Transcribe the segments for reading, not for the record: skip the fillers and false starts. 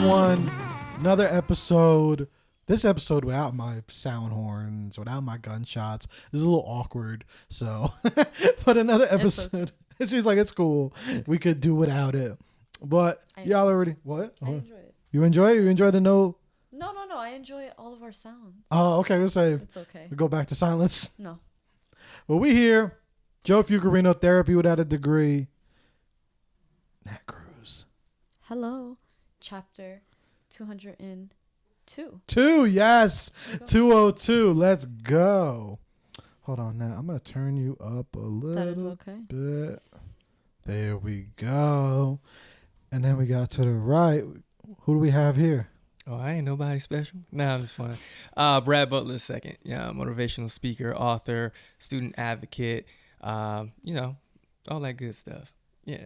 everyone. Another episode. This episode without my sound horns, without my gunshots. This is a little awkward. So, but another episode. She's like, it's cool. We could do without it. But y'all already, what? I enjoy it. You enjoy it? You enjoy the no? No. I enjoy all of our sounds. Oh, okay. We'll say It's okay. we go back to silence. No. Well, we here. Joe Fucarino, therapy without a degree. Nat Cruz. Hello. Chapter 202. 2, yes. 202. Let's go. Hold on now. I'm going to turn you up a little That is okay. bit. There we go. And then we got to the right. Who do we have here? Oh, I ain't nobody special. Nah, I'm just fine. Brad Butler second. Yeah, motivational speaker, author, student advocate, all that good stuff. Yeah.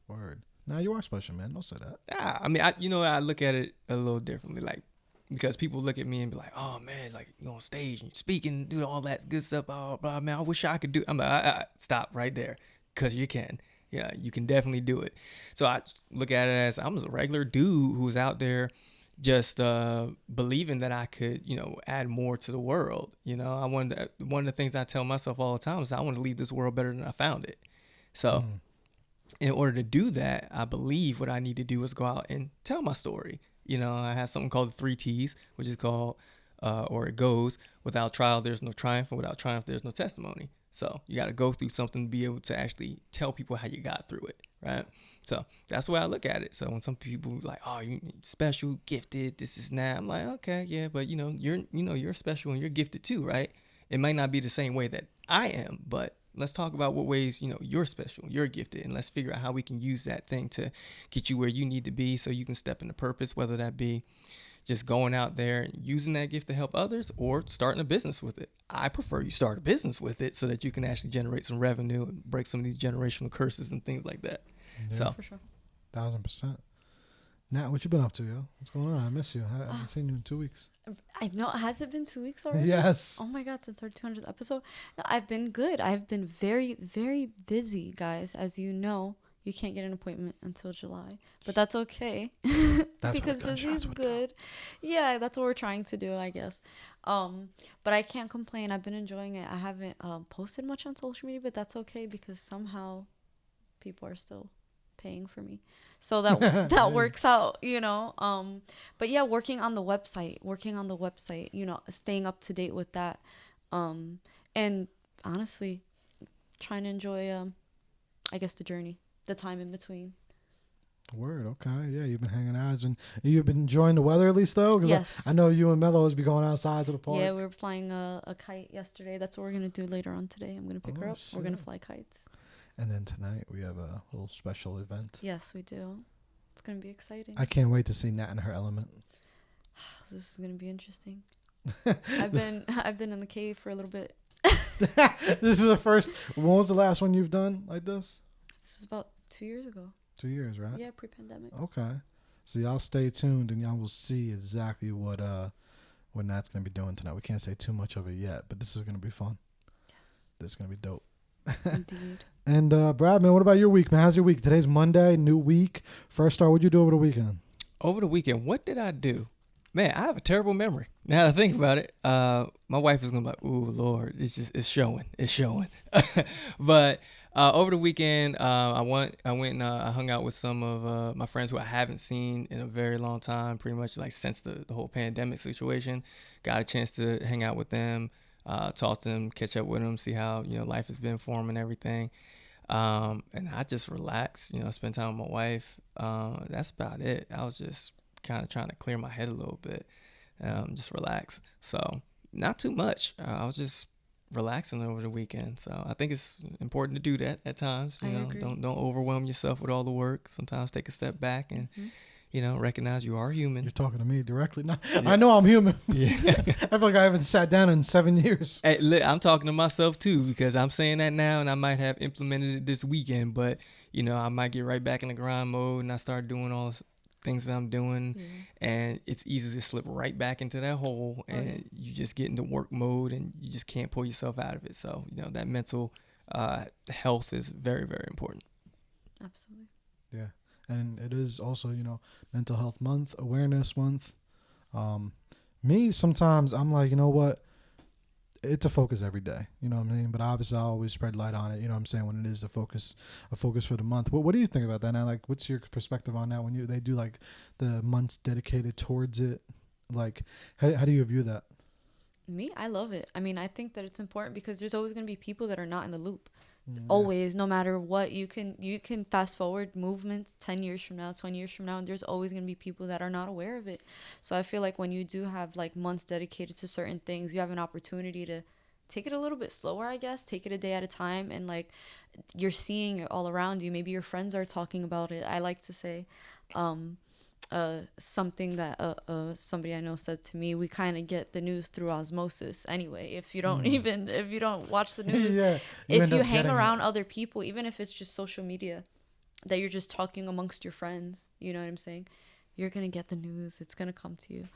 Word. Now you are special, man. Don't say that. I mean, I look at it a little differently, like, because people look at me and be like, oh man, like you on stage and speaking, do all that good stuff, blah, blah, man, I wish I could do. I'm like, stop right there, because you can. Yeah, you can definitely do it. So I look at it as I'm a regular dude who's out there just believing that I could, add more to the world. One of the things I tell myself all the time is I want to leave this world better than I found it. So in order to do that, I believe what I need to do is go out and tell my story. I have something called the 3 T's, which is called, or it goes, without trial, there's no triumph, and without triumph, there's no testimony. So you got to go through something to be able to actually tell people how you got through it, right? So that's the way I look at it. So when some people like, oh, you're special, gifted, this is that, I'm like, okay, yeah, but you're special and you're gifted too, right? It might not be the same way that I am, but let's talk about what ways, you're special, you're gifted, and let's figure out how we can use that thing to get you where you need to be so you can step into purpose, whether that be just going out there and using that gift to help others or starting a business with it. I prefer you start a business with it so that you can actually generate some revenue and break some of these generational curses and things like that. Yeah, so for sure. 1000%. Nat, what you been up to, yo? What's going on? I miss you. I haven't seen you in 2 weeks. I know. Has it been 2 weeks already? Yes. Oh my God, since our 200th episode. No, I've been good. I've been very, very busy, guys. As you know, you can't get an appointment until July, but that's okay. That's because busy is good. Yeah, that's what we're trying to do, I guess. But I can't complain. I've been enjoying it. I haven't posted much on social media, but that's okay because somehow people are still paying for me, so that works out, but yeah, working on the website, staying up to date with that, and honestly trying to enjoy I guess the journey, the time in between. Word. Okay. Yeah, you've been hanging out, and you've been enjoying the weather at least, though. Yes. I know you and Mello has been going outside to the park. Yeah, we were flying a kite yesterday. That's what we're gonna do later on today. I'm gonna pick her up. Shit. We're gonna fly kites. And then tonight we have a little special event. Yes, we do. It's gonna be exciting. I can't wait to see Nat in her element. This is gonna be interesting. I've been in the cave for a little bit. This is the first. When was the last one you've done like this? This was about 2 years ago. 2 years, right? Yeah, pre-pandemic. Okay. So y'all stay tuned and y'all will see exactly what Nat's gonna be doing tonight. We can't say too much of it yet, but this is gonna be fun. Yes. This is gonna be dope. Indeed. And Brad, man, what about your week, man? How's your week? Today's Monday, new week. First start, what'd you do over the weekend? over the weekend, what did I do? Man, I have a terrible memory. Now that I think about it, my wife is gonna be like, "Ooh, Lord, it's showing." But over the weekend, I went and I hung out with some of my friends who I haven't seen in a very long time, pretty much like since the whole pandemic situation. Got a chance to hang out with them, talk to them, catch up with them, see how life has been for them and everything. And I just relaxed, spend time with my wife. That's about it. I was just kind of trying to clear my head a little bit, just relax. So not too much. I was just relaxing over the weekend. So I think it's important to do that at times. I agree. Don't overwhelm yourself with all the work. Sometimes take a step back and recognize you are human. You're talking to me directly. No, yeah. I know I'm human. Yeah. I feel like I haven't sat down in 7 years. Hey, look, I'm talking to myself too, because I'm saying that now and I might have implemented it this weekend, but I might get right back in the grind mode and I start doing all the things that I'm doing, and it's easy to slip right back into that hole, and you just get into work mode and you just can't pull yourself out of it. So, that mental health is very, very important. Absolutely. Yeah. And it is also, mental health month, awareness month. Me, sometimes I'm like, you know what? It's a focus every day, you know what I mean? But obviously I always spread light on it, you know what I'm saying, when it is a focus for the month. What do you think about that now? Like, what's your perspective on that when they do like the months dedicated towards it? Like, how do you view that? Me, I love it. I mean, I think that it's important because there's always going to be people that are not in the loop. Yeah. Always, no matter what. You can fast forward movements 10 years from now, 20 years from now, and there's always going to be people that are not aware of it. So I feel like when you do have like months dedicated to certain things, you have an opportunity to take it a little bit slower, I guess. Take it a day at a time, and like you're seeing it all around you. Maybe your friends are talking about it. I like to say something that somebody I know said to me, we kind of get the news through osmosis anyway. If you don't if you don't watch the news, Yeah, if you hang around other people, even if it's just social media, that you're just talking amongst your friends, you know what I'm saying? You're gonna get the news. It's gonna come to you.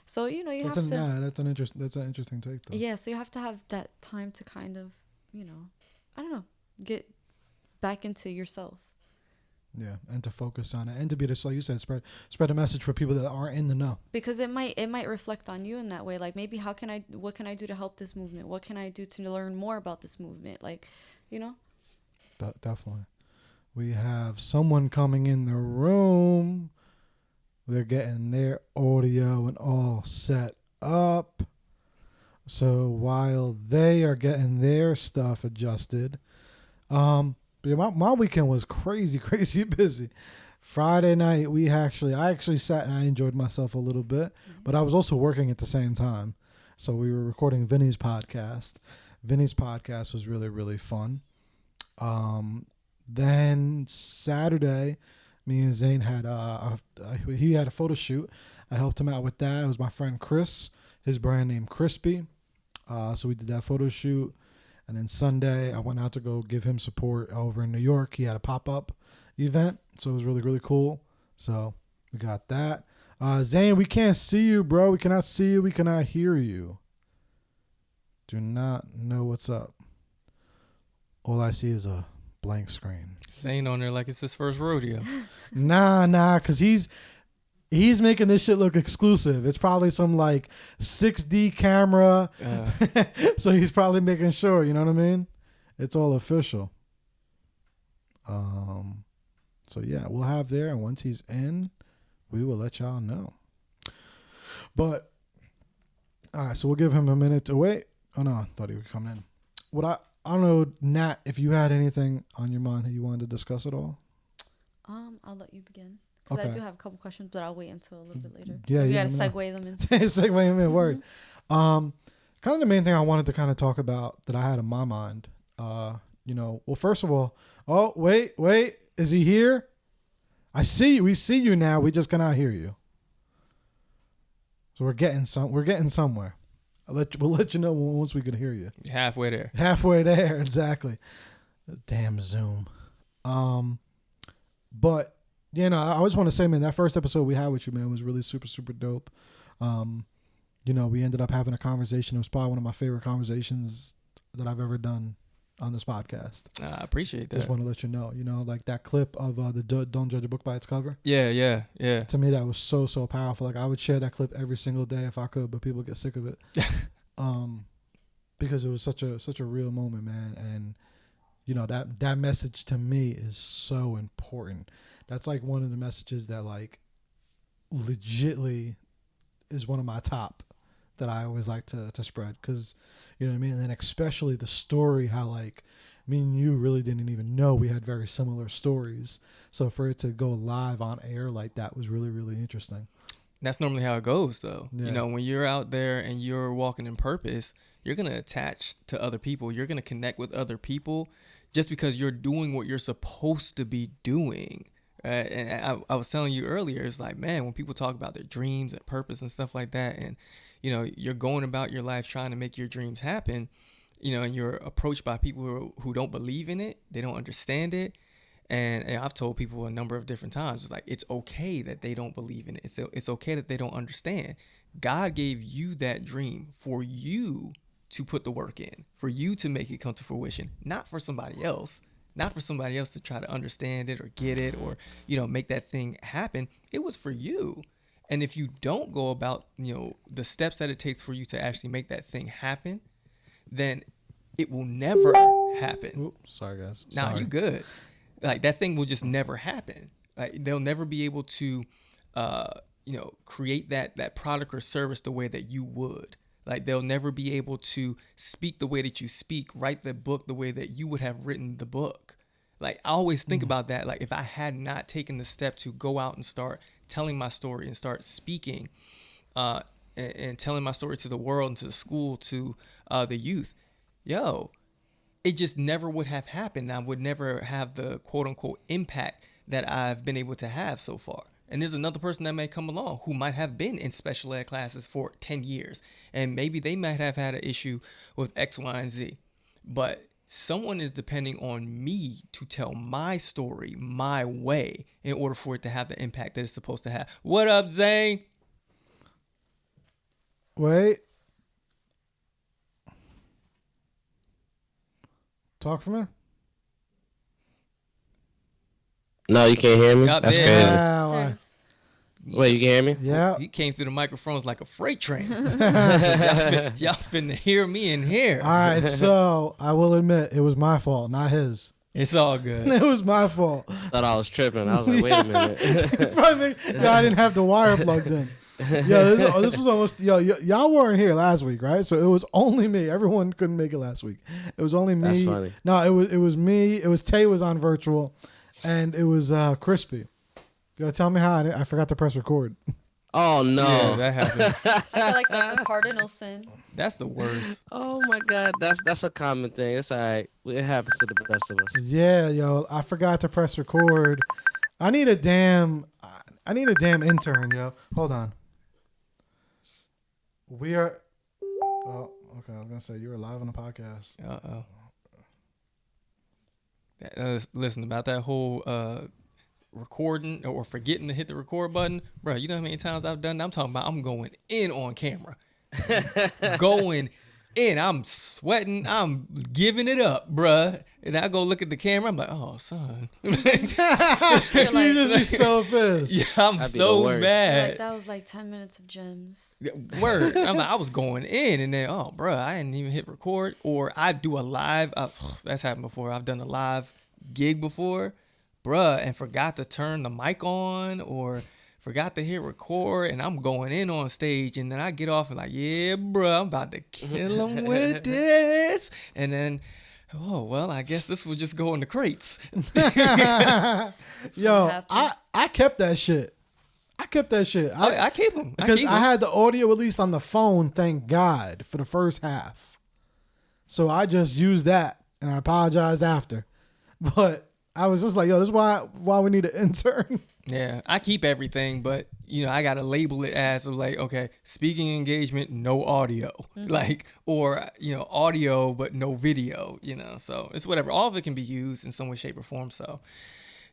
So you have to. Yeah, that's an interesting take though. Yeah, so you have to have that time to kind of, I don't know, get back into yourself. Yeah, and to focus on it, and to be just like you said, spread a message for people that aren't in the know. Because it might reflect on you in that way. Like maybe what can I do to help this movement? What can I do to learn more about this movement? Like, Definitely. We have someone coming in the room. They're getting their audio and all set up. So while they are getting their stuff adjusted, my weekend was crazy busy. Friday night I actually sat and I enjoyed myself a little bit, but I was also working at the same time. So we were recording Vinny's podcast. Vinny's podcast was really, really fun. Then Saturday, me and Zane had he had a photo shoot. I helped him out with that. It was my friend Chris, his brand name Crispy. So we did that photo shoot. And then Sunday, I went out to go give him support over in New York. He had a pop-up event, so it was really, really cool. So we got that. Zane, we can't see you, bro. We cannot see you. We cannot hear you. Do not know what's up. All I see is a blank screen. Zane on there like it's his first rodeo. Nah, because he's making this shit look exclusive. It's probably some like 6D camera. So he's probably making sure, you know what I mean? It's all official. So yeah, we'll have there, and once he's in, we will let y'all know. But all right, so we'll give him a minute to wait. Oh no, I thought he would come in. I don't know, Nat, if you had anything on your mind that you wanted to discuss at all. I'll let you begin. Because Okay. I do have a couple questions, but I'll wait until a little bit later. Yeah, you you gotta never know. segue them in. Segue him in, word. Kind of the main thing I wanted to kind of talk about that I had in my mind. Well, first of all, oh wait, is he here? I see you. We see you now. We just cannot hear you. So we're getting somewhere. We'll let you know once we can hear you. Halfway there. Halfway there, exactly. Damn Zoom. But I just want to say, man, that first episode we had with you, man, was really super, super dope. We ended up having a conversation. It was probably one of my favorite conversations that I've ever done on this podcast. I appreciate that. Just want to let you know, like that clip of the Don't Judge a Book by Its Cover. Yeah. To me, that was so, so powerful. Like, I would share that clip every single day if I could, but people get sick of it. Because it was such a real moment, man. And, that message to me is so important. That's like one of the messages that like legitly is one of my top that I always like to spread. Because, you know what I mean? And then especially the story, how like me and you really didn't even know we had very similar stories. So for it to go live on air like that was really, really interesting. That's normally how it goes, though. Yeah. When you're out there and you're walking in purpose, you're going to attach to other people. You're going to connect with other people just because you're doing what you're supposed to be doing. And I was telling you earlier, it's like, man, when people talk about their dreams and purpose and stuff like that, and, you're going about your life trying to make your dreams happen, and you're approached by people who don't believe in it, they don't understand it. And I've told people a number of different times, it's like, it's okay that they don't believe in it. It's okay that they don't understand. God gave you that dream for you to put the work in, for you to make it come to fruition, not for somebody else, not for somebody else to try to understand it or get it or, make that thing happen. It was for you. And if you don't go about, the steps that it takes for you to actually make that thing happen, then it will never happen. Oops, sorry guys. Nah, Sorry. you good. Like that thing will just never happen. Like they'll never be able to, create that product or service the way that you would. Like they'll never be able to speak the way that you speak, write the book the way that you would have written the book. Like I always think about that. Like if I had not taken the step to go out and start telling my story and start speaking, and telling my story to the world and to the school, to the youth, it just never would have happened. I would never have the quote unquote impact that I've been able to have so far. And there's another person that may come along who might have been in special ed classes for 10 years. And maybe they might have had an issue with X, Y, and Z. But someone is depending on me to tell my story my way in order for it to have the impact that it's supposed to have. What up, Zane? Wait. Talk for me. No, you can't hear me? Yup, That's there. crazy. Wow. There's- Wait, you can hear me? Yeah. He came through the microphones like a freight train. So y'all finna hear me in here. All right. So I will admit it was my fault, not his. It's all good. It was my fault. Thought I was tripping. I was like, wait a minute. Probably I didn't have the wire plugged in. This was almost y'all weren't here last week, right? So it was only me. Everyone couldn't make it last week. It was only me. That's funny. No, it was me. It was Tay was on virtual, and it was Crispy. You gotta tell me how I forgot to press record. Oh, no. Yeah, that happens. I feel like that's a cardinal sin. That's the worst. Oh, my God. That's a common thing. It's all right. It happens to the best of us. Yeah, I forgot to press record. I need a damn intern, yo. Hold on. We are. Oh, okay. I was gonna say you were live on the podcast. Listen, about that whole recording or forgetting to hit the record button, bro. You know how many times I've done that? I'm talking about I'm going in on camera. Going in. I'm sweating. I'm giving it up, bruh. And I go look at the camera. I'm like, oh, son. You're You just be so pissed. Yeah, I'm That'd be the so worst. mad. Like that was like 10 minutes of gems. Word. I'm like, I was going in, and then, oh, bruh, I didn't even hit record. Or I do a live. That's happened before. I've done a live gig before, bruh, and forgot to turn the mic on or forgot to hit record, and I'm going in on stage, and then I get off and like, yeah, bruh, I'm about to kill him with this. And then, oh, well, I guess this will just go in the crates. Yo, happened. I kept that shit. I kept that shit. I keep them. Because I had the audio at least on the phone, thank God, for the first half. So I just used that, and I apologized after. But I was just like, yo, this is why we need an intern. Yeah, I keep everything, but I gotta label it as like, okay, speaking engagement, no audio, like, or audio but no video. So it's whatever. All of it can be used in some way, shape, or form. So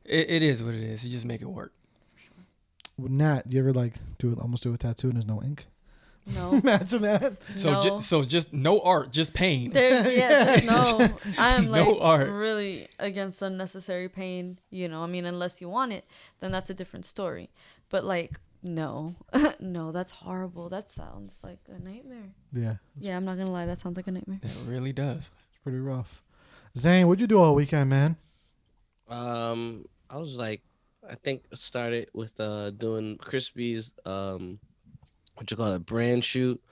it is what it is. You just make it work. Nat, you ever almost do a tattoo and there's no ink? No. Imagine that. So No. just no art, just pain. Just no. I'm like No art. really against unnecessary pain. I mean, unless you want it, then that's a different story. But like, no, no, that's horrible. That sounds like a nightmare. Yeah, Yeah, I'm not gonna lie. That sounds like a nightmare. It really does. it's pretty rough. Zane, what'd you do all weekend, man? I was like, I think started with doing Crispy's brand shoot,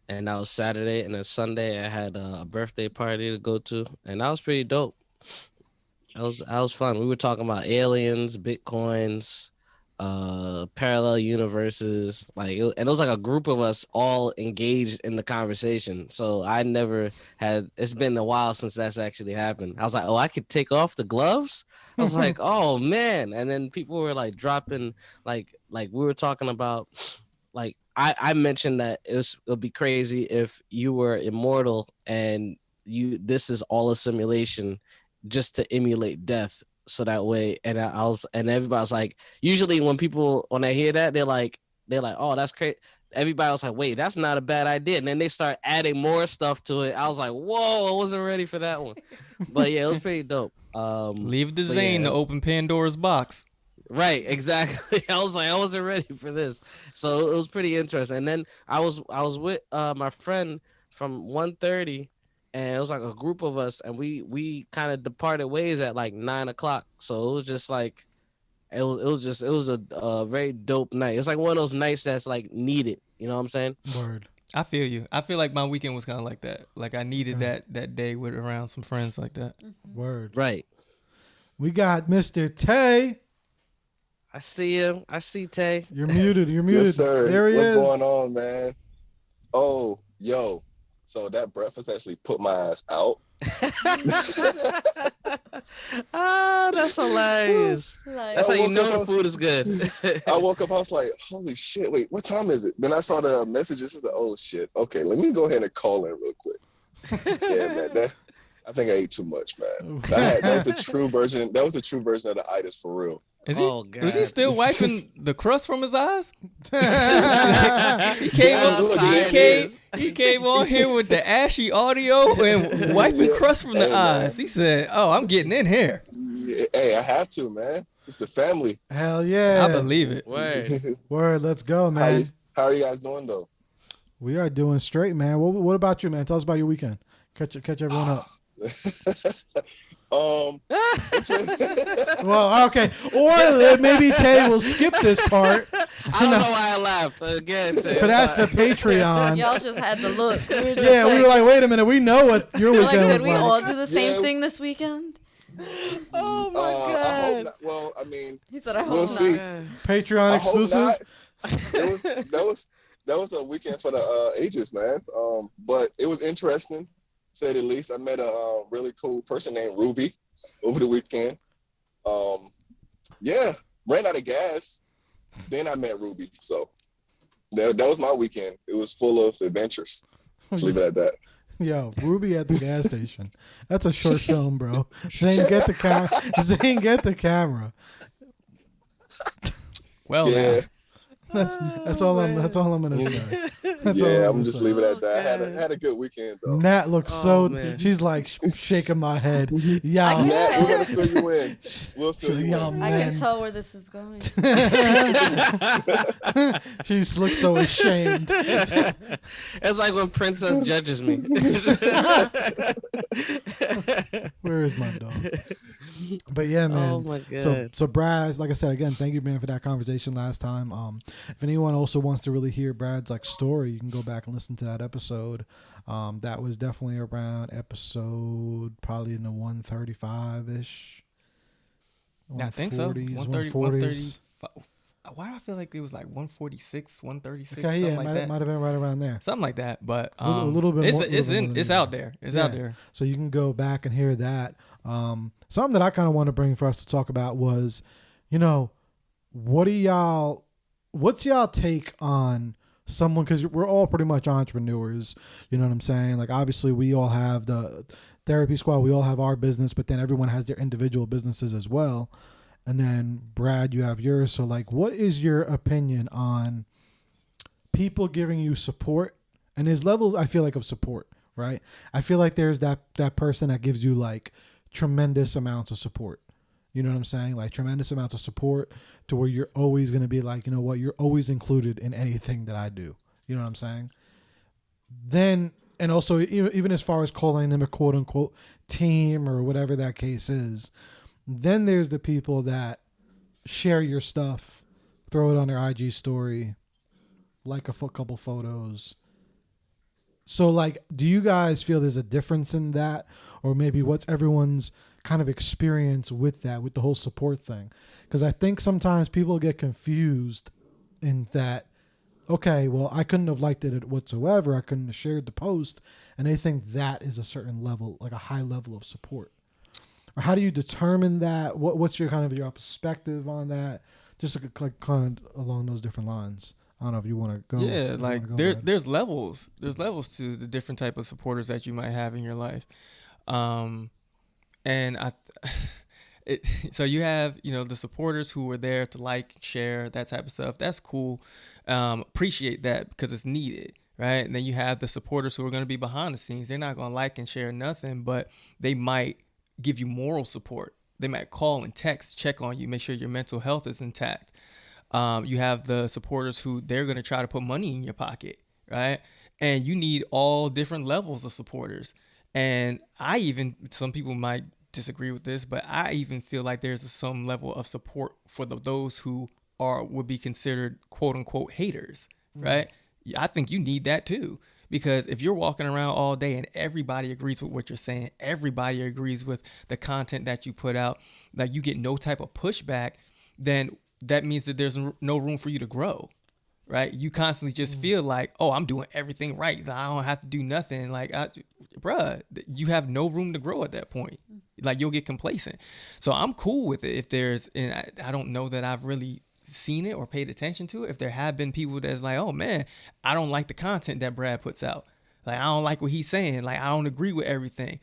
and that was Saturday, and then Sunday I had a birthday party to go to, and that was pretty dope. That was fun. We were talking about aliens, bitcoins, parallel universes, and it was like a group of us all engaged in the conversation. So I never had. It's been a while since that's actually happened. I was like, oh, I could take off the gloves. I was like, oh man, and then people were like dropping like we were talking about. Like I mentioned that it'll be crazy if you were immortal and this is all a simulation just to emulate death. So that way, and everybody's like, usually when I hear that, they're like, oh, that's crazy. everybody was like, wait, that's not a bad idea. And then they start adding more stuff to it. I was like, whoa, I wasn't ready for that one. But yeah, it was pretty dope. Leave the but Zane yeah, to open Pandora's box. right, exactly. I was like, I wasn't ready for this. So it was pretty interesting. And then I was with my friend from 1:30, and it was like a group of us, and we kind of departed ways at like 9:00. So it was just like it was a very dope night. It's like one of those nights that's like needed. You know what I'm saying? Word. I feel you. I feel like my weekend was kind of like that. Like I needed that day with around some friends like that. Word. Right. We got Mr. Tay. I see him. I see Tay. You're muted. You're muted. Yes, sir. There he What's is. going on, man? Oh, yo. So that breakfast actually put my ass out. Ah, that's hilarious. Like, That's how you woke know up, the food is good. I woke up, I was like, holy shit, wait, what time is it? Then I saw the messages. I was like, oh shit. Okay, let me go ahead and call in real quick. Yeah, man. I think I ate too much, man. That was a true version. That was a true version of the itis for real. Is Oh, he God. still wiping the crust from his eyes? He How tired he came on here with the ashy audio and wiping crust from the Hey, eyes. He said, "Oh, I'm getting in here." Yeah, hey, I have to, man. It's the family. Hell yeah. I believe it. Word. Word. Let's go, man. How are you guys doing though? We are doing straight, man. What about you, man? Tell us about your weekend. Catch everyone up. Well, okay. Or maybe Tay will skip this part. I don't know why I laughed again. But that's the Patreon. y'all just had the look. We were just Yeah, we were like, wait a minute. We know what your we're weekend like, was did we like. all do the same Yeah. thing this weekend? Oh my I hope God. not. Well, I mean, He said, I hope we'll not. see. Patreon I hope exclusive. not. That was a weekend for the ages, man. But it was interesting, to say the least. I met a really cool person named Ruby over the weekend. Yeah, ran out of gas. Then I met Ruby. So that was my weekend. It was full of adventures. Just leave it at that. Yo, Ruby at the gas station. That's a short film, bro. Zane, get the camera. Well, Yeah, That's all I'm gonna say. That's all yeah. I'm I'm just say. leaving it at that. I had a good weekend though. Nat looks so. man. She's like shaking my head. I Yeah, can- Matt, we're gonna fill you in. We'll fill you Yo, in. I man. can tell where this is going. She looks so ashamed. It's like when Princess judges me. Where is my dog? But yeah, man. Oh my God. So Brad, like I said again, thank you, man, for that conversation last time. If anyone also wants to really hear Brad's like story, you can go back and listen to that episode. That was definitely around episode probably in the 135-ish. I think so. 140s. 130. Why do I feel like it was like 146, 136, Okay, something yeah, like might that? have been right around there. Something like that, but A little bit it's more- it's little bit in more than it's that. out there. It's out there. So you can go back and hear that. Something that I kind of want to bring for us to talk about was, what's y'all take on someone, because we're all pretty much entrepreneurs, you know what I'm saying? Like, obviously we all have the therapy squad, we all have our business, but then everyone has their individual businesses as well. And then Brad, you have yours. So like, what is your opinion on people giving you support? And there's levels, I feel like, of support, right? I feel like there's that person that gives you like tremendous amounts of support. You know what I'm saying? Like tremendous amounts of support to where you're always going to be like, you know what, you're always included in anything that I do. You know what I'm saying? Then, and also even as far as calling them a quote unquote team or whatever that case is, then there's the people that share your stuff, throw it on their IG story, like a couple photos. So like, do you guys feel there's a difference in that? Or maybe what's everyone's kind of experience with that, with the whole support thing? Because I think sometimes people get confused in that, okay, well, I couldn't have liked it whatsoever. I couldn't have shared the post. And they think that is a certain level, like a high level of support. Or how do you determine that? What's your kind of your perspective on that? Just like kind of along those different lines. I don't know if you want to go. Yeah, like Brad. there's levels. There's levels to the different type of supporters that you might have in your life. And So you have, the supporters who are there to like, share, that type of stuff. That's cool. Appreciate that because it's needed, right? And then you have the supporters who are going to be behind the scenes. They're not going to like and share nothing, but they might give you moral support. They might call and text, check on you, make sure your mental health is intact. You have the supporters who they're going to try to put money in your pocket, right? And you need all different levels of supporters. And some people might disagree with this, but I even feel like there's some level of support for those who would be considered quote unquote haters, right? I think you need that too. Because if you're walking around all day and everybody agrees with what you're saying, everybody agrees with the content that you put out, like you get no type of pushback, then that means that there's no room for you to grow, right? You constantly just feel like, oh, I'm doing everything right. I don't have to do nothing. Like, bruh, you have no room to grow at that point. Like, you'll get complacent. So I'm cool with it if there's, and I don't know that I've really seen it or paid attention to it. If there have been people that's like, oh man, I don't like the content that Brad puts out. Like, I don't like what he's saying. Like, I don't agree with everything.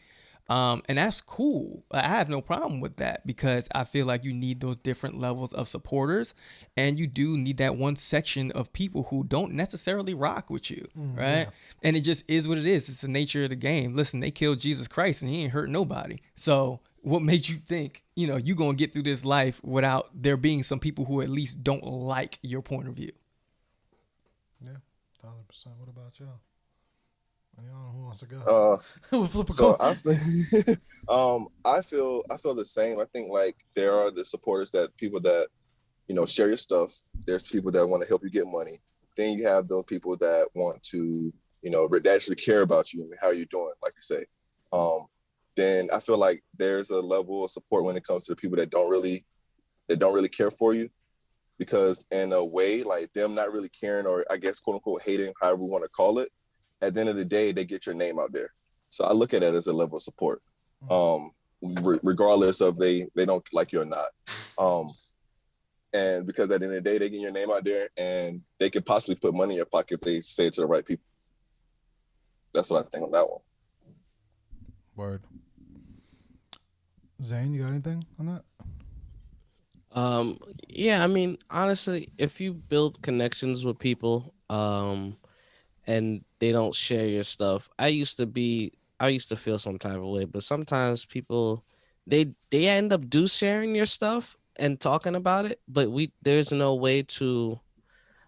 And that's cool. I have no problem with that because I feel like you need those different levels of supporters, and you do need that one section of people who don't necessarily rock with you, right? Yeah. And it just is what it is. It's the nature of the game. Listen, they killed Jesus Christ and he ain't hurt nobody. So what made you think, you're going to get through this life without there being some people who at least don't like your point of view? Yeah, 1,000%. What about y'all? Who wants to go? So I feel, I feel the same. I think like there are the supporters that people that, share your stuff. There's people that want to help you get money. Then you have those people that want to, that actually care about you and how you're doing, like you say. Then I feel like there's a level of support when it comes to the people that don't really care for you, because in a way, like them not really caring, or I guess quote unquote hating, however we want to call it, at the end of the day, they get your name out there. So I look at it as a level of support, regardless of they don't like you or not. And because at the end of the day, they get your name out there and they could possibly put money in your pocket if they say it to the right people. That's what I think on that one. Word. Zane, you got anything on that? Yeah, I mean, honestly, if you build connections with people, and they don't share your stuff. I used to feel some type of way, but sometimes people they end up sharing your stuff and talking about it, but there's no way to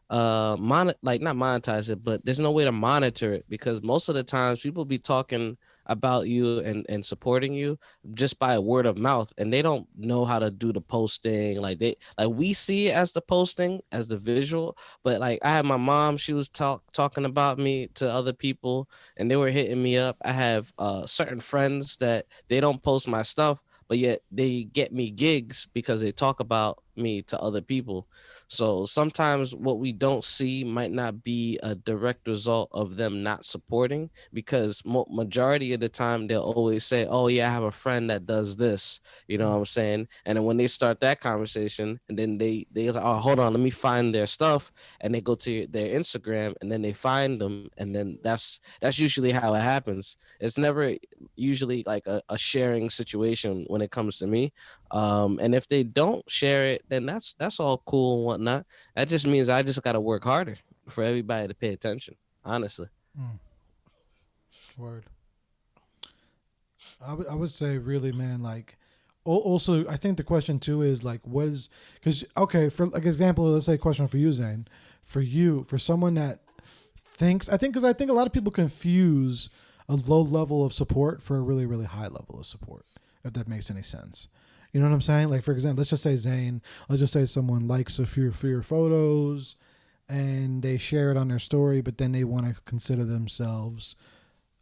not monetize it, but there's no way to monitor it, because most of the times people be talking about you and supporting you just by word of mouth, and they don't know how to do the posting. Like we see it as the posting, as the visual, but like I had my mom, she was talking about me to other people and they were hitting me up. I have certain friends that they don't post my stuff, but yet they get me gigs because they talk about me to other people. So sometimes what we don't see might not be a direct result of them not supporting, because majority of the time they'll always say, oh yeah, I have a friend that does this, you know what I'm saying? And then when they start that conversation, and then they like, oh, hold on, let me find their stuff, and they go to their Instagram and then they find them, and then that's usually how it happens. It's never usually like a sharing situation when it comes to me. And if they don't share it, then that's all cool and whatnot. That just means I just got to work harder for everybody to pay attention, honestly. Word. I would say really, man, like also I think the question too is like, what is, because okay, for like example, let's say a question for you, Zane, for someone that thinks, because I think a lot of people confuse a low level of support for a really, really high level of support, if that makes any sense. You know what I'm saying? Like, for example, let's just say Zane, let's just say someone likes a few of your photos and they share it on their story, but then they want to consider themselves,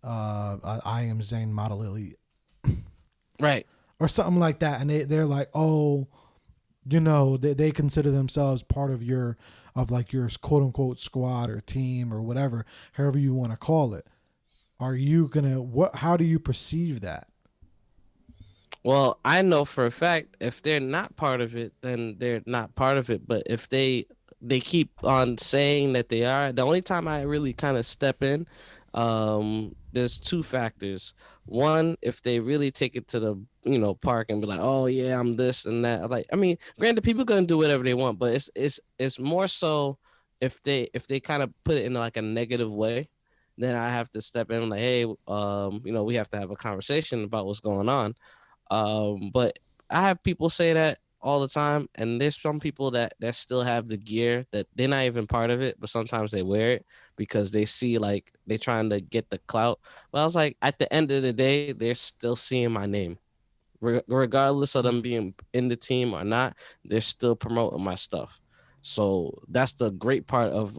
I am Zane model elite. Right. Or something like that. And they're like, oh, they consider themselves part of your quote unquote squad or team or whatever, however you want to call it. Are you how do you perceive that? Well, I know for a fact if they're not part of it, then they're not part of it. But if they keep on saying that they are, the only time I really kind of step in there's two factors. One, if they really take it to the park and be like, oh yeah, I'm this and that. Like, I mean, granted, people gonna do whatever they want, but it's more so if they kind of put it in like a negative way, then I have to step in like, hey, we have to have a conversation about what's going on. But I have people say that all the time, and there's some people that still have the gear that they're not even part of it, but sometimes they wear it because they see like they trying to get the clout. But I was like, at the end of the day, they're still seeing my name regardless of them being in the team or not, they're still promoting my stuff. So that's the great part of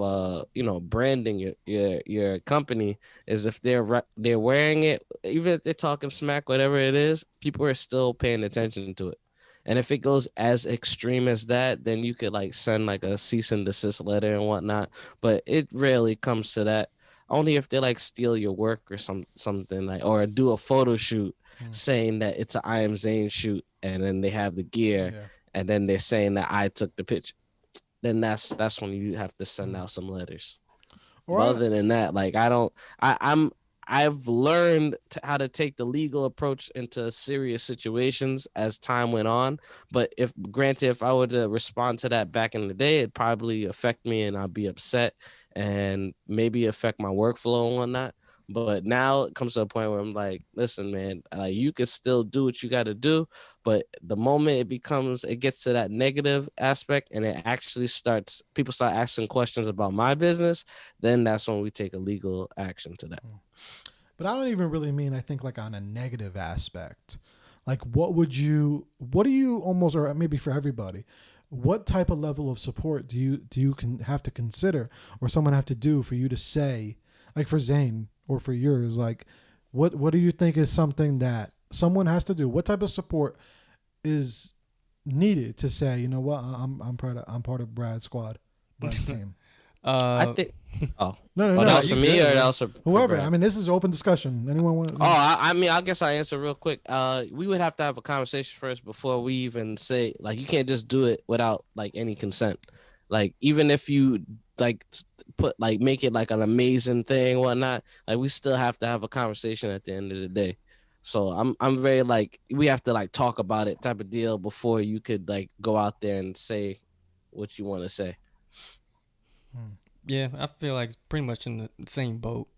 branding your company is if they're wearing it, even if they're talking smack, whatever it is, people are still paying attention to it. And if it goes as extreme as that, then you could like send like a cease and desist letter and whatnot. But it rarely comes to that. Only if they like steal your work or something like, or do a photo shoot saying that it's an I Am Zane shoot, and then they have the gear, Yeah. and then they're saying that I took the picture. Then that's when you have to send out some letters. Or But other than that, like I don't, I've learned how to take the legal approach into serious situations as time went on. But if I were to respond to that back in the day, it'd probably affect me and I'd be upset and maybe affect my workflow and whatnot. But now it comes to a point where I'm like, listen, man, you can still do what you got to do. But the moment it gets to that negative aspect and people start asking questions about my business, then that's when we take a legal action to that. But I don't even really mean, I think, like on a negative aspect. Like, what do you almost, or maybe for everybody, what type of level of support do you have to consider or someone have to do for you to say, like for Zane or for yours, like, what do you think is something that someone has to do? What type of support is needed to say, you know what, I'm part of Brad's squad, Brad's team? I think. Oh, No, that was for you me, good, or man. that was for whoever. Brad? I mean, this is open discussion. Anyone want? Oh, I mean, I guess I answer real quick. We would have to have a conversation first before we even say, like, you can't just do it without like any consent. Like, even if you like make it like an amazing thing, whatnot, like we still have to have a conversation at the end of the day. So I'm very like we have to like talk about it type of deal before you could like go out there and say what you want to say. Yeah, I feel like it's pretty much in the same boat.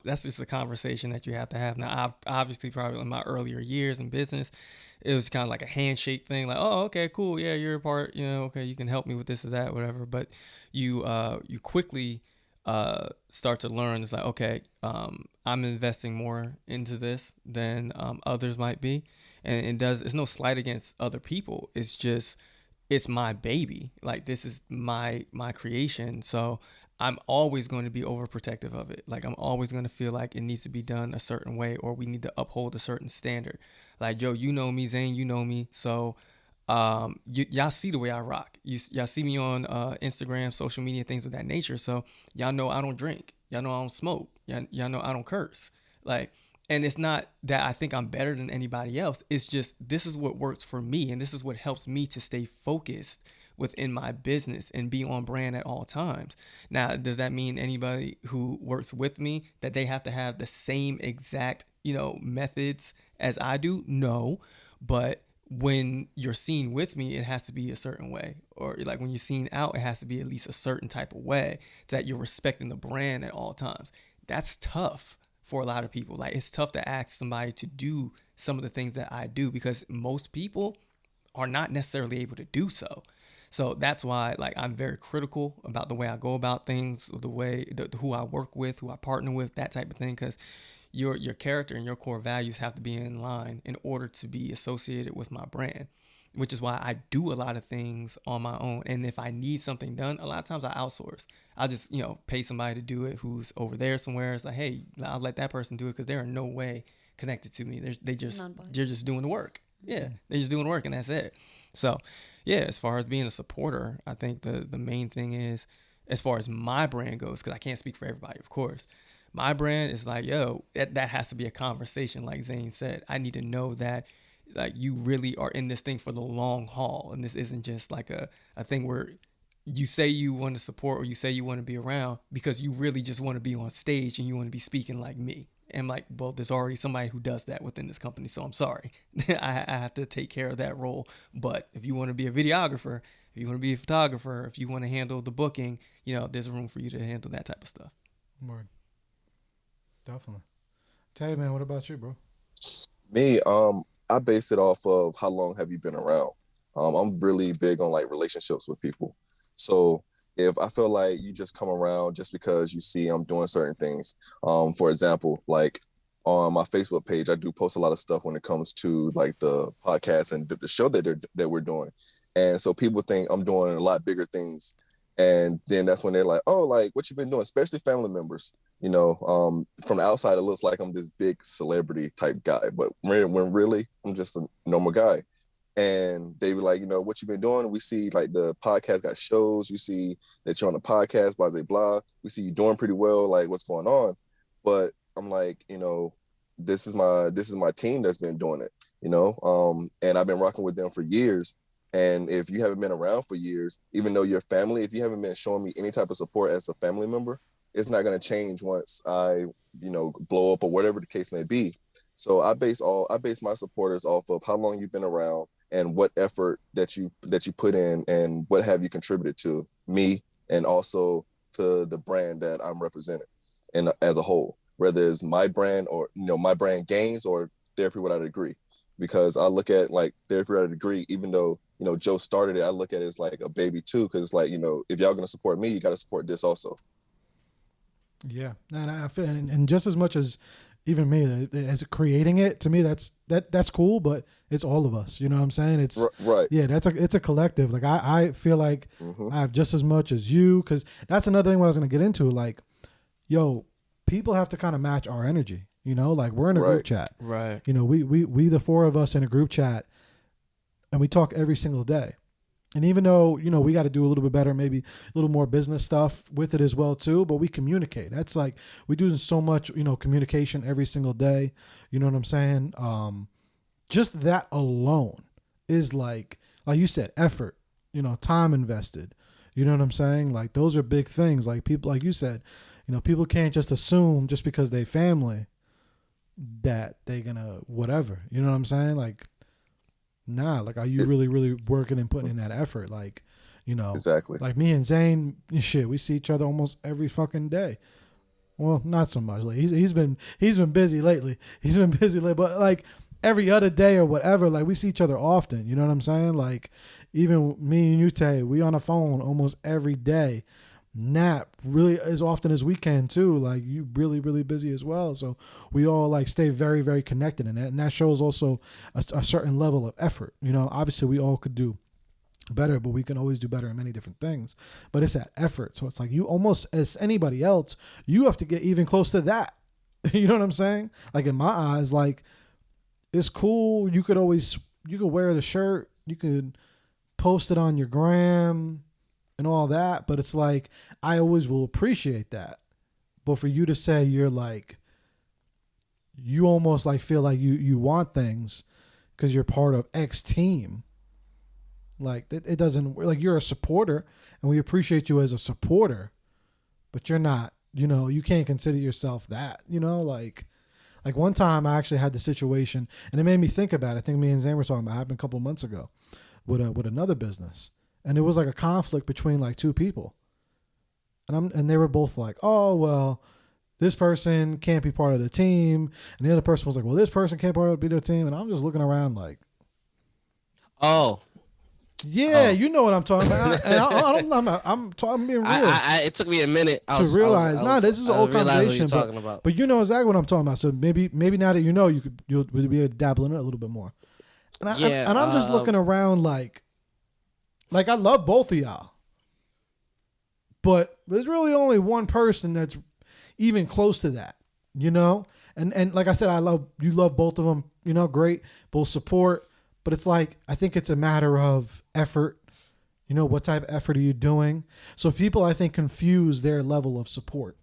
That's just a conversation that you have to have. Now, I obviously, probably in my earlier years in business, it was kind of like a handshake thing. Like, oh, okay, cool, yeah, you're a part. Okay, you can help me with this or that, whatever. But you quickly start to learn. It's like, okay, I'm investing more into this than others might be, and it's no slight against other people. It's just it's my baby. Like, this is my creation. So I'm always going to be overprotective of it. Like, I'm always going to feel like it needs to be done a certain way, or we need to uphold a certain standard. Like, Joe, you know me, Zane, you know me. So y'all see the way I rock. Y'all see me on Instagram, social media, things of that nature. So y'all know I don't drink. Y'all know I don't smoke. Y'all know I don't curse. Like, and it's not that I think I'm better than anybody else. It's just this is what works for me, and this is what helps me to stay focused within my business and be on brand at all times. Now, does that mean anybody who works with me that they have to have the same exact, methods as I do? No, but when you're seen with me, it has to be a certain way. Or like when you're seen out, it has to be at least a certain type of way that you're respecting the brand at all times. That's tough for a lot of people. Like, it's tough to ask somebody to do some of the things that I do because most people are not necessarily able to do so. So that's why, like, I'm very critical about the way I go about things, who I work with, who I partner with, that type of thing, because your character and your core values have to be in line in order to be associated with my brand, which is why I do a lot of things on my own. And if I need something done, a lot of times I outsource. I'll just, pay somebody to do it who's over there somewhere. It's like, hey, I'll let that person do it because they're in no way connected to me. They're just doing the work. Yeah, they're just doing work, and that's it. So, yeah, as far as being a supporter, I think the main thing is, as far as my brand goes, because I can't speak for everybody, of course. My brand is like, yo, that has to be a conversation. Like Zane said, I need to know that like you really are in this thing for the long haul, and this isn't just like a thing where you say you want to support or you say you want to be around because you really just want to be on stage and you want to be speaking like me. And like, well, there's already somebody who does that within this company, so I'm sorry. I have to take care of that role. But if you want to be a videographer, if you want to be a photographer, if you want to handle the booking, there's room for you to handle that type of stuff. Word. Definitely. Tay, man, what about you, bro? Me, I base it off of how long have you been around. I'm really big on like relationships with people. So if I feel like you just come around just because you see I'm doing certain things, for example, like on my Facebook page, I do post a lot of stuff when it comes to like the podcast and the show that we're doing. And so people think I'm doing a lot bigger things. And then that's when they're like, oh, like what you been doing, especially family members. From the outside, it looks like I'm this big celebrity type guy, but when really I'm just a normal guy. And they were like, what you been doing? We see like the podcast got shows. We see that you're on the podcast, blah, blah, blah. We see you doing pretty well. Like what's going on? But I'm like, this is my team that's been doing it, and I've been rocking with them for years. And if you haven't been around for years, even though you're family, if you haven't been showing me any type of support as a family member, it's not going to change once I, blow up or whatever the case may be. So I base my supporters off of how long you've been around and what effort that you put in and what have you contributed to me and also to the brand that I'm representing and as a whole, whether it's my brand or, my brand gains or therapy without a degree. Because I look at like therapy without a degree, even though, Joe started it, I look at it as like a baby too. Cause it's like, if y'all going to support me, you got to support this also. Yeah. And I feel, and just as much as even me as creating it, to me that's cool, but it's all of us, you know what I'm saying? It's right. Yeah, it's a collective. Like I feel like I have just as much as you, because that's another thing what I was gonna get into. Like, yo, people have to kind of match our energy, like we're in a group chat, right? We the four of us in a group chat and we talk every single day. And even though, we got to do a little bit better, maybe a little more business stuff with it as well too, but we communicate. That's like, we do so much, communication every single day. You know what I'm saying? Just that alone is like you said, effort, time invested. You know what I'm saying? Like those are big things. Like people, like you said, people can't just assume just because they family that they're gonna whatever. You know what I'm saying? Like, nah, like are you really, really working and putting in that effort? Like, Exactly. Like me and Zane, shit, we see each other almost every fucking day. Well, not so much. Like he's been busy lately. But like every other day or whatever, like we see each other often. You know what I'm saying? Like even me and you, Tay, we on the phone almost every day. Nap really as often as we can too. Like you really, really busy as well. So we all like stay very, very connected in that. And that shows also a certain level of effort. Obviously we all could do better, but we can always do better in many different things. But it's that effort. So it's like you almost, as anybody else, you have to get even close to that. You know what I'm saying? Like in my eyes, like it's cool. You could wear the shirt. You could post it on your gram and all that, but it's like I always will appreciate that. But for you to say you're like, you almost like feel like you want things because you're part of X team, like it doesn't, like you're a supporter and we appreciate you as a supporter, but you're not, you can't consider yourself that, like one time I actually had the situation and it made me think about it. I think me and Zane were talking about it, happened a couple of months ago with another business. And it was like a conflict between like two people. And they were both like, oh, well, this person can't be part of the team. And the other person was like, well, this person can't be the team. And I'm just looking around like, oh, yeah, you know what I'm talking about. I'm being real. It took me a minute to realize, this is an old conversation. Talking about. But you know exactly what I'm talking about. So maybe now that you'll be able to dabble in it a little bit more. And I'm just looking around like I love both of y'all, but there's really only one person that's even close to that, and like I said, you love both of them, great, both support, but it's like, I think it's a matter of effort, what type of effort are you doing? So people, I think, confuse their level of support.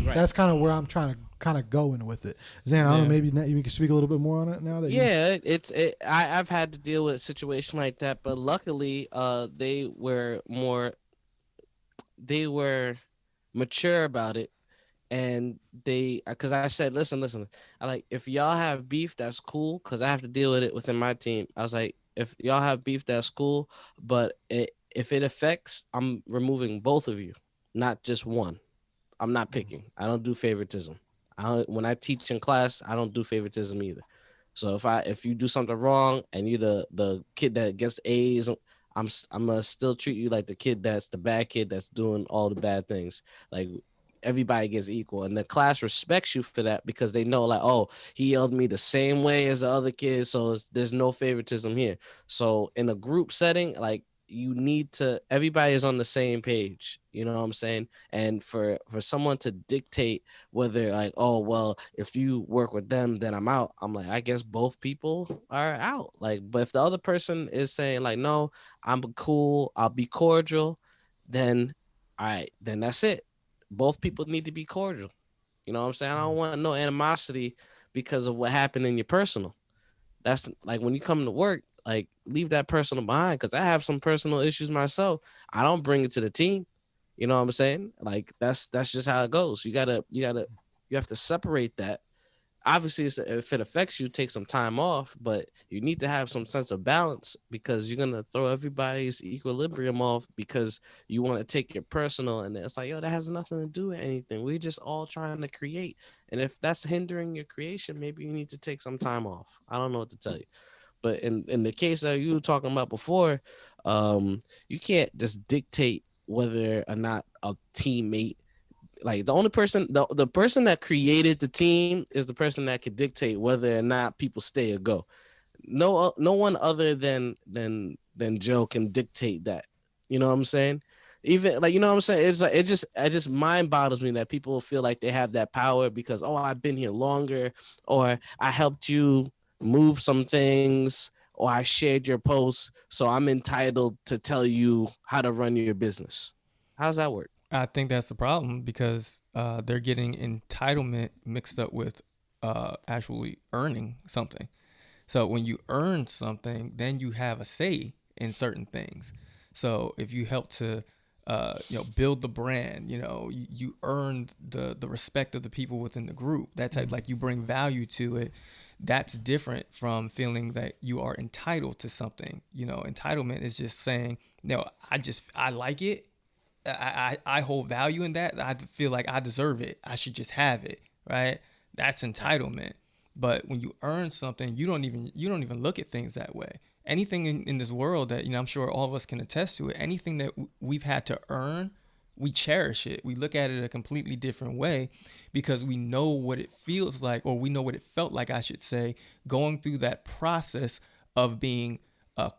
Right. That's kind of where I'm trying to kind of going with it. Zan, I don't know, maybe you can speak a little bit more on it now that Yeah, I've had to deal with a situation like that, but luckily, they were mature about it, and because I said, listen, I like, if y'all have beef, that's cool, because I have to deal with it within my team. I was like, if y'all have beef, that's cool, but if it affects, I'm removing both of you, not just one. I'm not picking. I don't do favoritism. When I teach in class, I don't do favoritism either. So if you do something wrong and you're the kid that gets A's, I'm gonna still treat you like the kid that's the bad kid that's doing all the bad things. Like, everybody gets equal, and the class respects you for that, because they know, like, oh, he yelled me the same way as the other kid, so there's no favoritism here. So in a group setting, like, everybody is on the same page, you know what I'm saying? And for someone to dictate whether, like, oh, well, if you work with them, then I'm out, I'm like, I guess both people are out. Like, but if the other person is saying, like, no, I'm cool, I'll be cordial, then all right, then that's it. Both people need to be cordial. You know what I'm saying? I don't want no animosity because of what happened in your personal. That's like, when you come to work, like, leave that personal behind, because I have some personal issues myself. I don't bring it to the team. You know what I'm saying? Like, that's just how it goes. You have to separate that. Obviously, if it affects you, take some time off, but you need to have some sense of balance, because you're gonna throw everybody's equilibrium off because you want to take your personal, and it's like, yo, that has nothing to do with anything. We're just all trying to create, and if that's hindering your creation, maybe you need to take some time off. I don't know what to tell you. But in the case that you were talking about before, you can't just dictate whether or not a teammate, like, the only person, the person that created the team is the person that could dictate whether or not people stay or go. No one other than Joe can dictate that. You know what I'm saying? Even, like, you know what I'm saying? It's like, it just mind boggles me that people feel like they have that power because, oh, I've been here longer, or I helped you move some things, or I shared your posts, so I'm entitled to tell you how to run your business. How's that work? I think that's the problem, because they're getting entitlement mixed up with actually earning something. So when you earn something, then you have a say in certain things. So if you help to build the brand, you earned the respect of the people within the group. That type, like, you bring value to it. That's different from feeling that you are entitled to something. Entitlement is just saying, no, I like it. I hold value in that. I feel like I deserve it. I should just have it, right? That's entitlement. But when you earn something, you don't even look at things that way. Anything in this world that, I'm sure all of us can attest to it, anything that we've had to earn, we cherish it. We look at it a completely different way, because we know what it feels like, or we know what it felt like, I should say, going through that process of being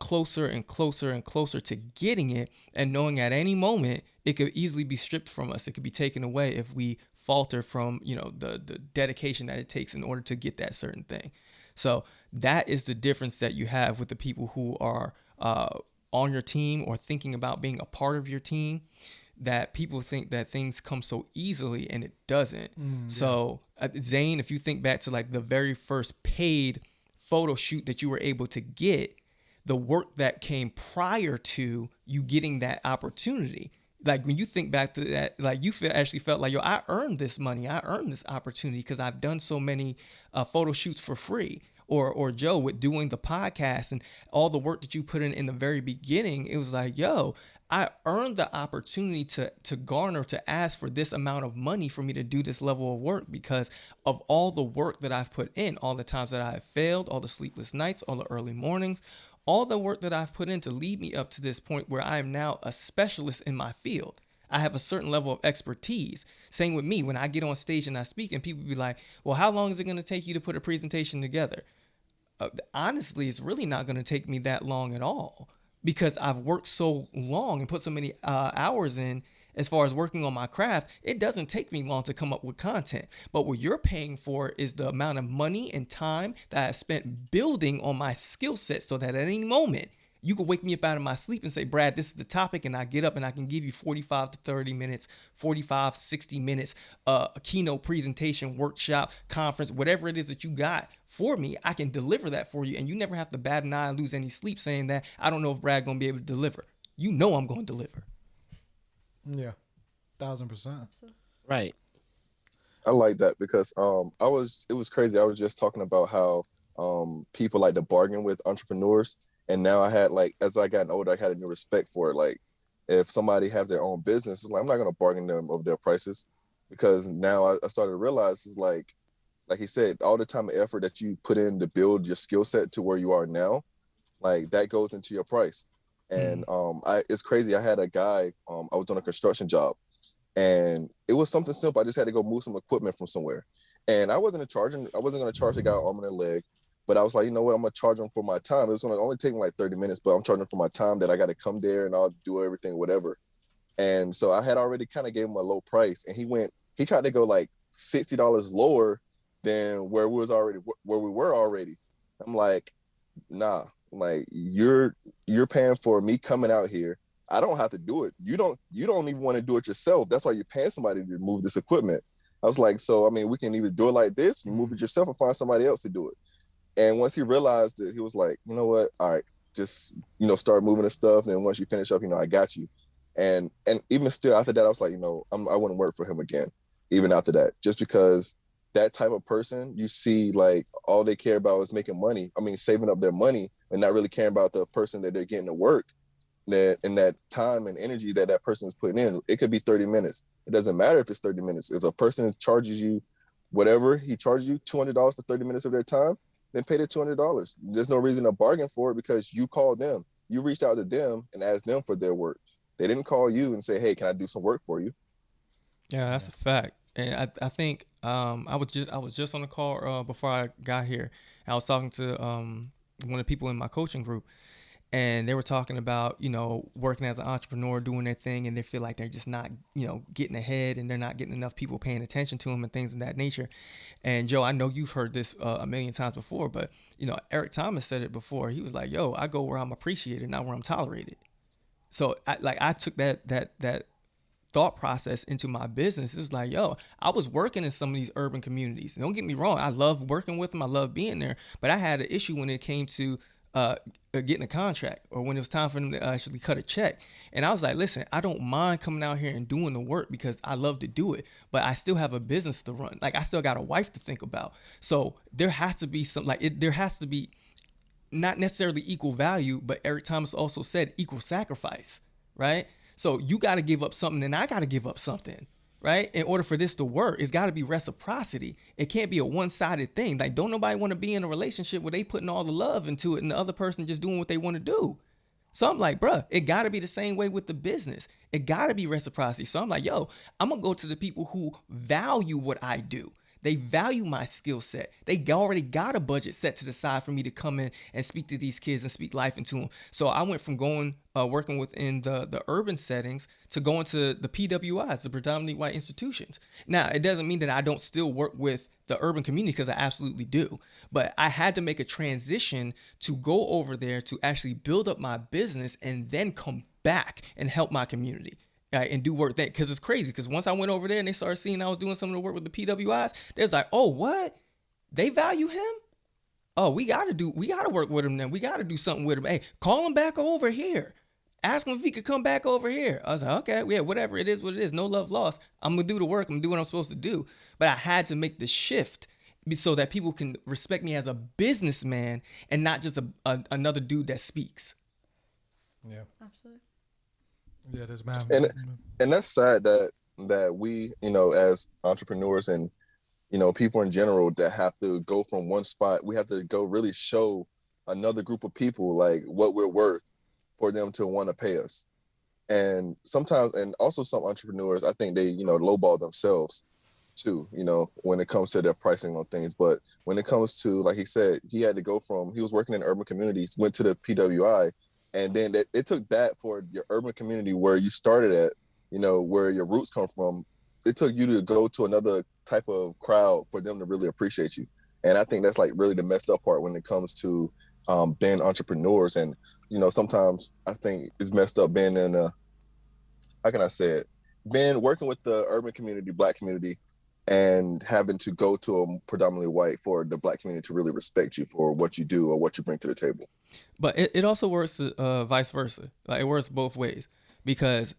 closer and closer and closer to getting it, and knowing at any moment it could easily be stripped from us. It could be taken away if we falter from the dedication that it takes in order to get that certain thing. So that is the difference that you have with the people who are on your team or thinking about being a part of your team. That people think that things come so easily, and it doesn't. So Zane, if you think back to, like, the very first paid photo shoot that you were able to get, the work that came prior to you getting that opportunity. Like, when you think back to that, like, you actually felt like, yo, I earned this money. I earned this opportunity because I've done so many photo shoots for free. Or Joe, with doing the podcast and all the work that you put in the very beginning, it was like, yo, I earned the opportunity to garner, to ask for this amount of money for me to do this level of work, because of all the work that I've put in, all the times that I have failed, all the sleepless nights, all the early mornings, all the work that I've put in to lead me up to this point where I am now a specialist in my field. I have a certain level of expertise. Same with me. When I get on stage and I speak, and people be like, well, how long is it going to take you to put a presentation together? Honestly, it's really not going to take me that long at all, because I've worked so long and put so many hours in as far as working on my craft. It doesn't take me long to come up with content. But what you're paying for is the amount of money and time that I've spent building on my skill set, so that at any moment You could wake me up out of my sleep and say, Brad, this is the topic. And I get up and I can give you 45 to 30 minutes, 45, 60 minutes, a keynote presentation, workshop, conference, whatever it is that you got for me. I can deliver that for you. And you never have to bat an eye and lose any sleep saying that I don't know if Brad going to be able to deliver. You know I'm going to deliver. Yeah, 1,000%. Right. I like that because it was crazy. I was just talking about how people like to bargain with entrepreneurs. And now I had, like, as I gotten older, I had a new respect for it. Like, if somebody has their own business, it's like, I'm not going to bargain them over their prices, because now I started to realize, it's like he said, all the time and effort that you put in to build your skill set to where you are now, like, that goes into your price. And it's crazy. I had a guy, I was doing a construction job, and it was something simple. I just had to go move some equipment from somewhere. And I wasn't going to charge the guy arm and a leg. But I was like, you know what? I'm going to charge them for my time. It was going to only take me like 30 minutes, but I'm charging for my time that I got to come there and I'll do everything, whatever. And so I had already kind of gave him a low price. And he tried to go like $60 lower than where we were already. I'm like, nah, like you're paying for me coming out here. I don't have to do it. You don't even want to do it yourself. That's why you're paying somebody to move this equipment. I was like, so, I mean, we can either do it like this, you move it yourself, or find somebody else to do it. And once he realized it, he was like, you know what? All right, just, start moving the stuff. And then once you finish up, I got you. And even still after that, I was like, I wouldn't work for him again, even after that, just because that type of person, you see, like, all they care about is making money. I mean, saving up their money and not really caring about the person that they're getting to work. And that time and energy that person is putting in, it could be 30 minutes. It doesn't matter if it's 30 minutes. If a person charges you whatever, he charges you $200 for 30 minutes of their time, then pay the $200. There's no reason to bargain for it, because you called them. You reached out to them and asked them for their work. They didn't call you and say, hey, can I do some work for you? Yeah, that's a fact. And I think I was just on the call before I got here. I was talking to one of the people in my coaching group, and they were talking about, working as an entrepreneur, doing their thing, and they feel like they're just not, getting ahead, and they're not getting enough people paying attention to them and things of that nature. And Joe, I know you've heard this a million times before, but, Eric Thomas said it before. He was like, yo, I go where I'm appreciated, not where I'm tolerated. So I took that thought process into my business. It was like, yo, I was working in some of these urban communities. Don't get me wrong. I love working with them. I love being there, but I had an issue when it came to getting a contract, or when it was time for them to actually cut a check. And I was like, listen, I don't mind coming out here and doing the work because I love to do it, but I still have a business to run. Like, I still got a wife to think about. So there has to be there has to be not necessarily equal value, but Eric Thomas also said equal sacrifice, right? So you got to give up something, and I got to give up something, right? In order for this to work, it's got to be reciprocity. It can't be a one-sided thing. Like, don't nobody want to be in a relationship where they putting all the love into it and the other person just doing what they want to do. So I'm like, bruh, it got to be the same way with the business. It got to be reciprocity. So I'm like, yo, I'm going to go to the people who value what I do. They value my skill set. They already got a budget set to the side for me to come in and speak to these kids and speak life into them. So I went from working within the urban settings to going to the PWIs, the predominantly white institutions. Now, it doesn't mean that I don't still work with the urban community, because I absolutely do. But I had to make a transition to go over there to actually build up my business and then come back and help my community. And do work there, because it's crazy. Because once I went over there and they started seeing I was doing some of the work with the PWIs, they was like, oh, what? They value him? Oh, we gotta work with him then. We gotta do something with him. Hey, call him back over here. Ask him if he could come back over here. I was like, okay, yeah, whatever it is, what it is. No love lost. I'm gonna do the work. I'm gonna do what I'm supposed to do. But I had to make the shift so that people can respect me as a businessman and not just another dude that speaks. Yeah. Absolutely. Yeah, there's man. And that's sad that we, as entrepreneurs and, people in general, that have to go from one spot, we have to go really show another group of people like what we're worth for them to want to pay us. And sometimes, and also some entrepreneurs, I think they, lowball themselves too, when it comes to their pricing on things. But when it comes to, like he said, he was working in urban communities, went to the PWI, and then it took that for your urban community where you started at, where your roots come from. It took you to go to another type of crowd for them to really appreciate you. And I think that's like really the messed up part when it comes to being entrepreneurs. And sometimes I think it's messed up being in a, how can I say it, being working with the urban community, Black community, and having to go to a predominantly white for the Black community to really respect you for what you do or what you bring to the table. But it also works vice versa. Like, it works both ways because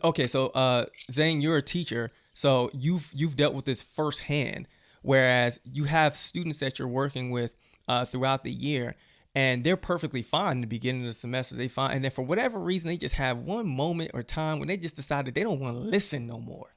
okay, so Zane, you're a teacher, so you've dealt with this firsthand, whereas you have students that you're working with throughout the year, and they're perfectly fine in the beginning of the semester. They fine, and then for whatever reason, they just have one moment or time when they just decide that they don't want to listen no more.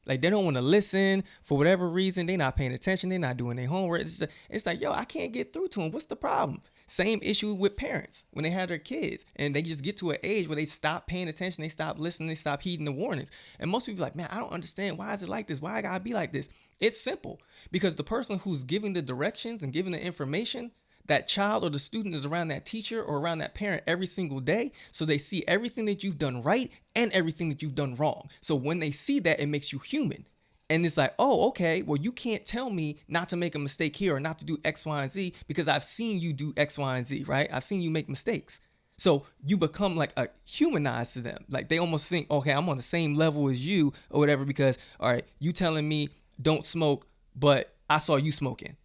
Like, they don't want to listen for whatever reason. They're not paying attention. They're not doing their homework. It's like, yo, I can't get through to them. What's the problem? Same issue with parents when they have their kids and they just get to an age where they stop paying attention. They stop listening. They stop heeding the warnings. And most people are like, man, I don't understand. Why is it like this? Why I gotta be like this? It's simple, because the person who's giving the directions and giving the information, that child or the student is around that teacher or around that parent every single day. So they see everything that you've done right and everything that you've done wrong. So when they see that, it makes you human. And it's like, oh, okay, well, you can't tell me not to make a mistake here or not to do X, Y, and Z because I've seen you do X, Y, and Z, right? I've seen you make mistakes. So you become like a humanized to them. Like, they almost think, okay, I'm on the same level as you or whatever because, all right, you telling me don't smoke, but I saw you smoking.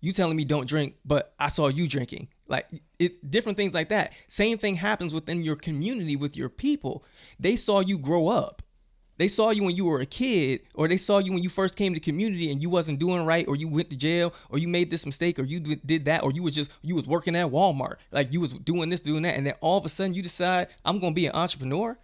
You telling me don't drink, but I saw you drinking. Like, different things like that. Same thing happens within your community with your people. They saw you grow up. They saw you when you were a kid, or they saw you when you first came to community and you wasn't doing right, or you went to jail, or you made this mistake, or you did that, or you was working at Walmart. Like, you was doing this, doing that. And then all of a sudden you decide, I'm going to be an entrepreneur.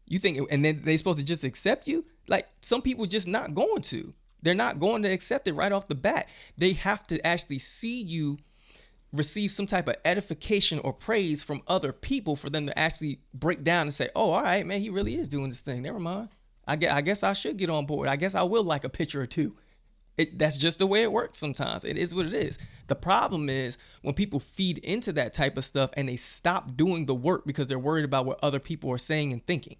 You think, and then they supposed to just accept you? Like, some people just not going to. They're not going to accept it right off the bat. They have to actually see you receive some type of edification or praise from other people for them to actually break down and say, oh, all right, man, he really is doing this thing. Never mind. I guess I should get on board. I guess I will like a picture or two. That's just the way it works sometimes. It is what it is. The problem is when people feed into that type of stuff and they stop doing the work because they're worried about what other people are saying and thinking.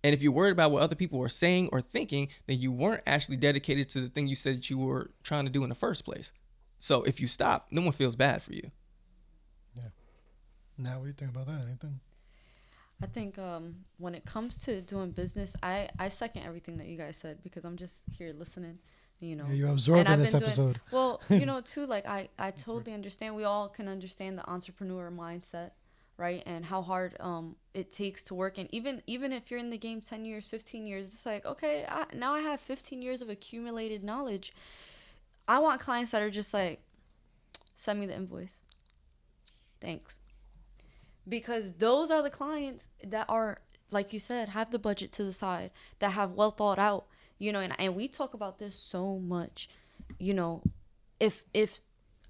And if you're worried about what other people are saying or thinking, then you weren't actually dedicated to the thing you said that you were trying to do in the first place. So if you stop, no one feels bad for you. Yeah. Now, what do you think about that? Anything? I think when it comes to doing business, I second everything that you guys said because I'm just here listening, Yeah, you're absorbing this episode. Well, too, like I totally understand. We all can understand the entrepreneur mindset, right? And how hard it takes to work. And even if you're in the game 10 years, 15 years, it's like, okay, now I have 15 years of accumulated knowledge. I want clients that are just like, send me the invoice. Thanks. Because those are the clients that are, like you said, have the budget to the side, that have well thought out, and we talk about this so much, if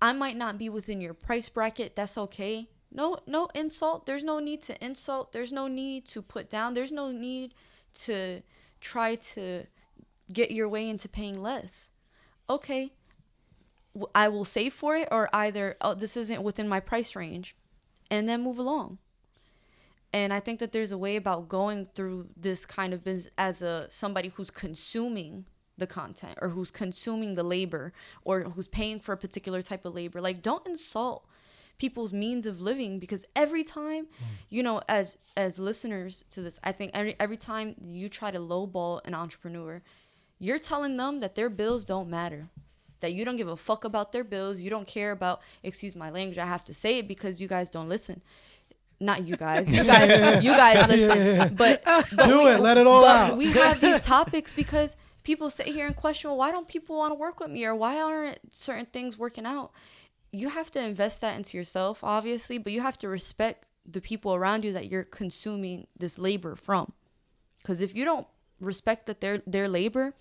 I might not be within your price bracket, that's okay. No insult. There's no need to insult. There's no need to put down. There's no need to try to get your way into paying less. Okay. I will save for it, or either, oh, this isn't within my price range, and then move along. And I think that there's a way about going through this kind of business as somebody who's consuming the content, or who's consuming the labor, or who's paying for a particular type of labor. Like, don't insult people's means of living, because every time, as listeners to this, I think every time you try to lowball an entrepreneur, you're telling them that their bills don't matter. That you don't give a fuck about their bills. You don't care about, excuse my language, I have to say it because you guys don't listen. Not you guys. You guys listen. Yeah. But Let it all out. We have these topics because people sit here and question, well, why don't people want to work with me? Or why aren't certain things working out? You have to invest that into yourself, obviously, but you have to respect the people around you that you're consuming this labor from. Because if you don't respect that their labor,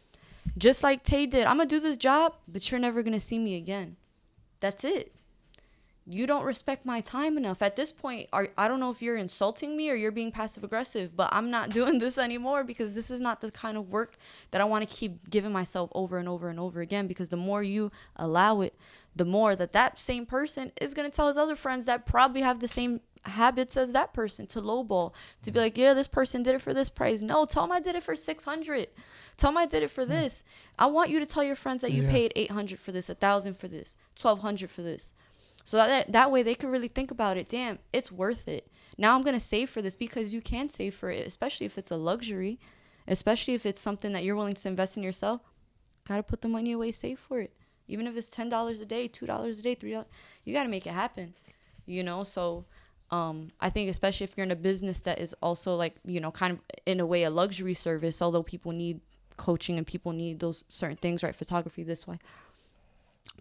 just like Tay did, I'm going to do this job, but you're never going to see me again. That's it. You don't respect my time enough. At this point, I don't know if you're insulting me or you're being passive aggressive, but I'm not doing this anymore because this is not the kind of work that I want to keep giving myself over and over and over again, because the more you allow it, the more that same person is going to tell his other friends that probably have the same habits as that person to lowball, to be like, yeah, this person did it for this price. No, tell them I did it for $600. Tell them I did it for this. I want you to tell your friends that you paid $800 for this, $1,000 for this, $1,200 for this. So that way they could really think about it. Damn, it's worth it. Now I'm going to save for this, because you can save for it, especially if it's a luxury, especially if it's something that you're willing to invest in yourself. Got to put the money away, save for it. Even if it's $10 a day, $2 a day, $3, you got to make it happen, you know? So I think especially if you're in a business that is also like, you know, kind of in a way a luxury service, although people need coaching and people need those certain things, right? Photography, this way.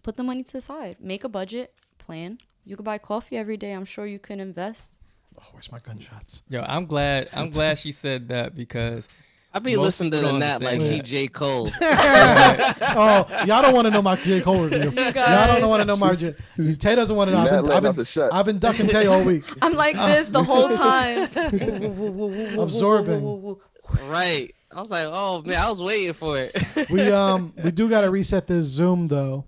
Put the money to the side. Make a budget plan. You could buy coffee every day. I'm sure you can invest. Oh, where's my gunshots? Yo, I'm glad she said that, because I be most listening to people the don't Nat like understand she J. Cole. Oh, y'all don't want to know my J. Cole review. Y'all don't want to know my J. Tay doesn't want to know. I've been ducking Tay all week. I'm like this the whole time. Absorbing. Right. I was like, oh man, I was waiting for it. We do got to reset this Zoom though.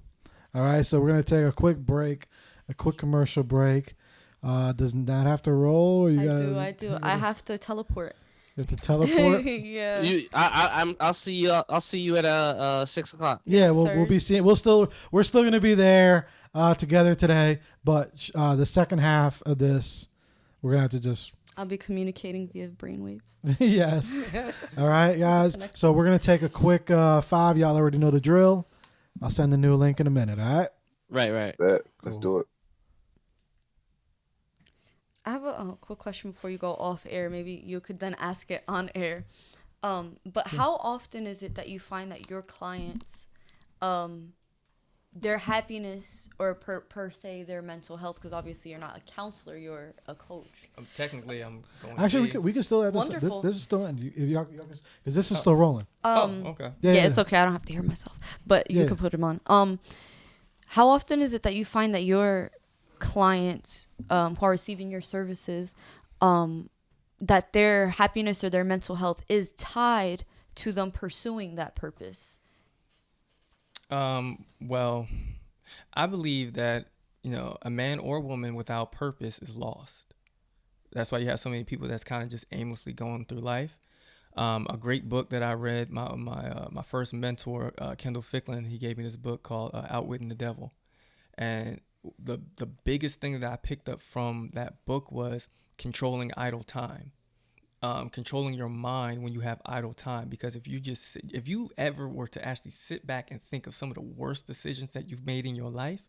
All right, so we're gonna take a quick break, a quick commercial break. Does that have to roll? Or I do. I have to teleport. You have to teleport. Yeah. I'll see you. I'll see you at 6:00. Yeah, Yes, we'll be seeing. We're still gonna be there together today, but the second half of this, we're gonna have to just. I'll be communicating via brainwaves. Yes. All right, guys. So we're gonna take a quick 5. Y'all already know the drill. I'll send the new link in a minute. All right. Right. Let's do it. I have a quick question before you go off air. Maybe you could then ask it on air. But how often is it that you find that your clients, their happiness or per se their mental health, because obviously you're not a counselor, you're a coach. Technically, I'm going. Actually, we can still add this. Wonderful. This is still in. If y'all, because this is still rolling. Okay. Yeah, it's okay. I don't have to hear myself, but you can put them on. How often is it that you find that your clients who are receiving your services, that their happiness or their mental health is tied to them pursuing that purpose? Well, I believe that, you know, a man or woman without purpose is lost. That's why you have so many people that's kind of just aimlessly going through life. A great book that I read, my first mentor, Kendall Ficklin, he gave me this book called Outwitting the Devil. And the biggest thing that I picked up from that book was controlling idle time. Controlling your mind when you have idle time, because if you ever were to actually sit back and think of some of the worst decisions that you've made in your life,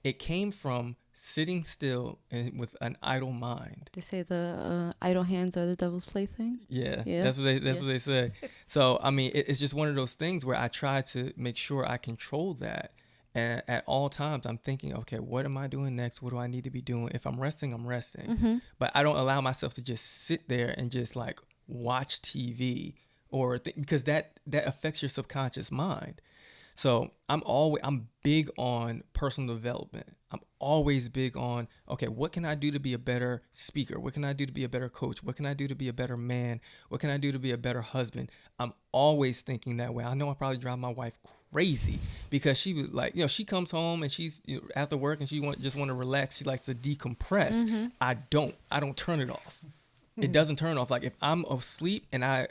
it came from sitting still and with an idle mind. They say the idle hands are the devil's plaything. Yeah. That's what they say. So I mean, it's just one of those things where I try to make sure I control that. And at all times, I'm thinking, okay, what am I doing next? What do I need to be doing? If I'm resting, I'm resting. Mm-hmm. But I don't allow myself to just sit there and just like watch TV because that affects your subconscious mind. So I'm big on personal development. I'm always big on, okay, what can I do to be a better speaker? What can I do to be a better coach? What can I do to be a better man? What can I do to be a better husband? I'm always thinking that way. I know I probably drive my wife crazy because she was like, you know, she comes home and she's after work and she just want to relax. She likes to decompress. Mm-hmm. I don't turn it off. It doesn't turn off. Like if I'm asleep and a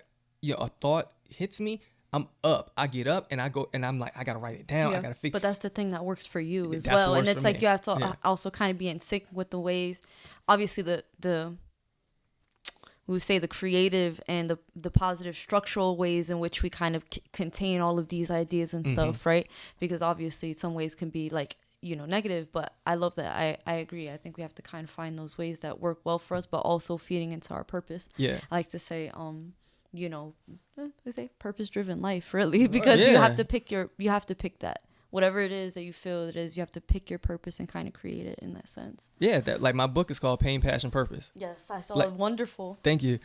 thought hits me, I'm up. I get up and I go and I'm like, I gotta write it down. I gotta figure. But that's the thing that works for you as That's well, what and works it's for like me. you have to also kind of be in sync with the ways. Obviously, the we would say the creative and the positive structural ways in which we kind of contain all of these ideas and stuff, right? Because obviously, some ways can be like negative, but I love that. I agree. I think we have to kind of find those ways that work well for us, but also feeding into our purpose. Yeah. I like to say, we say purpose-driven life, really, because you have to pick that. Whatever it is that you feel it is, you have to pick your purpose and kind of create it in that sense. Yeah, that like my book is called Pain, Passion, Purpose. Yes, I saw it. Wonderful. Thank you.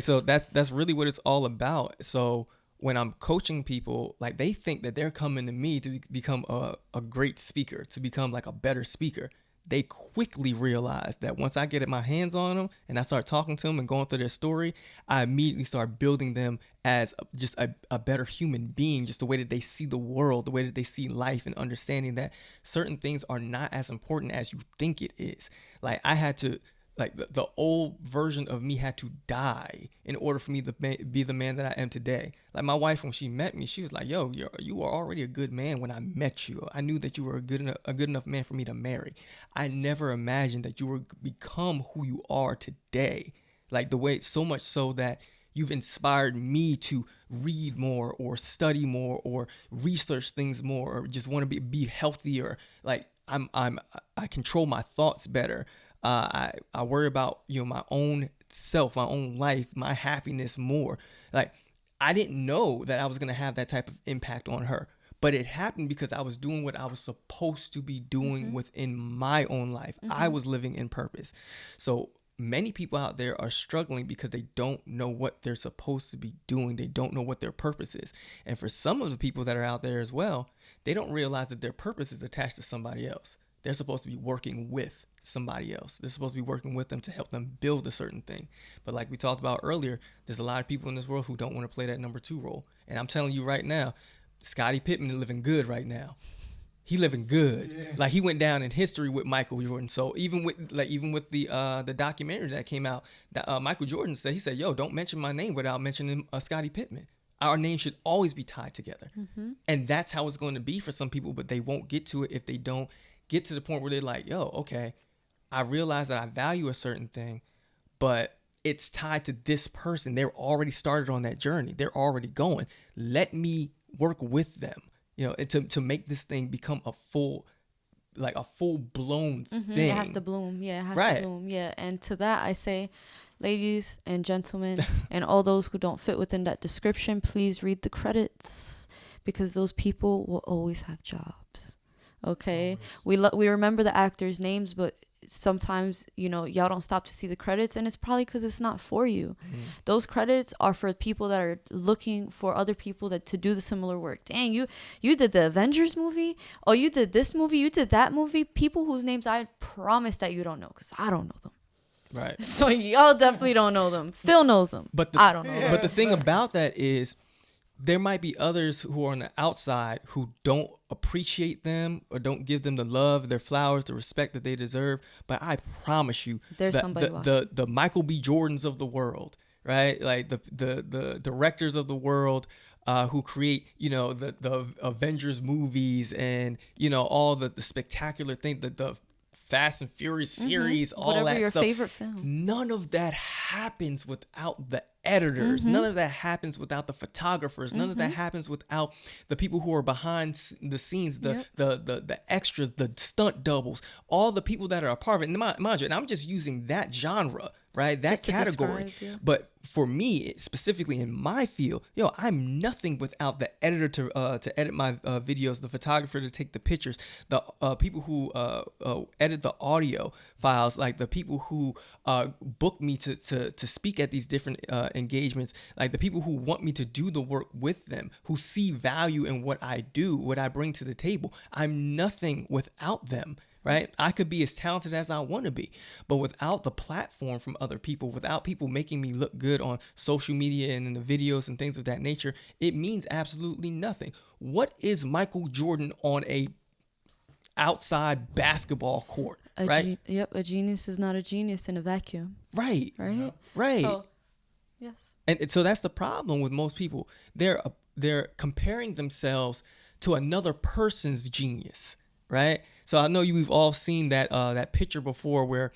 So that's really what it's all about. So when I'm coaching people, like they think that they're coming to me to become a great speaker, to become like a better speaker. They quickly realize that once I get my hands on them and I start talking to them and going through their story, I immediately start building them as just a better human being, just the way that they see the world, the way that they see life, and understanding that certain things are not as important as you think it is. Like I had to like the old version of me had to die in order for me to be the man that I am today. Like my wife, when she met me, she was like, yo, you were already a good man when I met you. I knew that you were a good enough man for me to marry. I never imagined that you would become who you are today. Like the way, so much so that you've inspired me to read more or study more or research things more or just want to be healthier. Like I control my thoughts better. I worry about, my own self, my own life, my happiness more. Like I didn't know that I was going to have that type of impact on her, but it happened because I was doing what I was supposed to be doing within my own life. I was living in purpose. So many people out there are struggling because they don't know what they're supposed to be doing. They don't know what their purpose is. And for some of the people that are out there as well, they don't realize that their purpose is attached to somebody else. They're supposed to be working with somebody else. They're supposed to be working with them to help them build a certain thing. But like we talked about earlier, there's a lot of people in this world who don't want to play that number 2 role. And I'm telling you right now, Scottie Pippen is living good right now. He living good. Yeah. Like he went down in history with Michael Jordan. So even with the documentary that came out, Michael Jordan said, he said, yo, don't mention my name without mentioning Scottie Pippen. Our name should always be tied together. And that's how it's going to be for some people, but they won't get to it if they don't get to the point where they're like, yo, okay, I realize that I value a certain thing, but it's tied to this person. They're already started on that journey. They're already going. Let me work with them, to make this thing become a full blown thing. It has to bloom. Yeah, it has to bloom. Yeah. And to that, I say, ladies and gentlemen, and all those who don't fit within that description, please read the credits, because those people will always have jobs. Okay, we remember the actors' names, but sometimes y'all don't stop to see the credits, and it's probably because it's not for you. Those credits are for people that are looking for other people to do the similar work. Dang, you did the Avengers movie, oh, you did this movie, you did that movie. People whose names I promise that you don't know, because I don't know them. Right. So y'all definitely don't know them. Phil knows them, but I don't know them. But the thing about that is, there might be others who are on the outside who don't appreciate them or don't give them the love, their flowers, the respect that they deserve. But I promise you, there's somebody watching. The Michael B. Jordans of the world, right? Like the directors of the world who create, the Avengers movies and, all the spectacular things, the Fast and Furious series, all whatever that your stuff. favorite film. None of that happens without the editors. None of that happens without the photographers. None of that happens without the people who are behind the scenes, the extras, the stunt doubles, all the people that are a part of it. And mind you, and I'm just using that genre, right? That category. But for me, specifically in my field, I'm nothing without the editor to edit my videos, the photographer to take the pictures, the people who edit the audio files, like the people who book me to speak at these different engagements, like the people who want me to do the work with them, who see value in what I do, what I bring to the table. I'm nothing without them. Right? I could be as talented as I want to be, but without the platform from other people, without people making me look good on social media and in the videos and things of that nature, it means absolutely nothing. What is Michael Jordan on a outside basketball court? Right? A genius is not a genius in a vacuum. Right. Right. Yeah. Right. So, yes. And so that's the problem with most people. They're comparing themselves to another person's genius. Right. So I know we've all seen that picture before where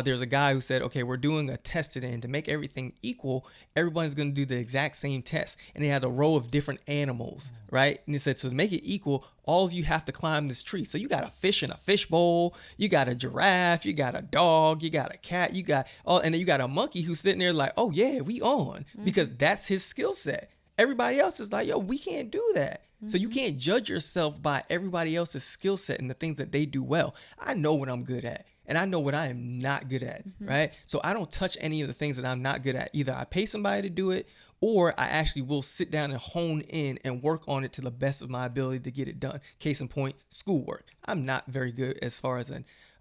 there's a guy who said, okay, we're doing a test today, and to make everything equal, everybody's going to do the exact same test. And they had a row of different animals, right? And he said, so to make it equal, all of you have to climb this tree. So you got a fish in a fish bowl, you got a giraffe, you got a dog, you got a cat, and then you got a monkey who's sitting there like, oh yeah, we on, because that's his skill set. Everybody else is like, yo, we can't do that. So you can't judge yourself by everybody else's skill set and the things that they do well. I know what I'm good at, and I know what I am not good at, right? So I don't touch any of the things that I'm not good at. Either I pay somebody to do it, or I actually will sit down and hone in and work on it to the best of my ability to get it done. Case in point, schoolwork. I'm not very good as far as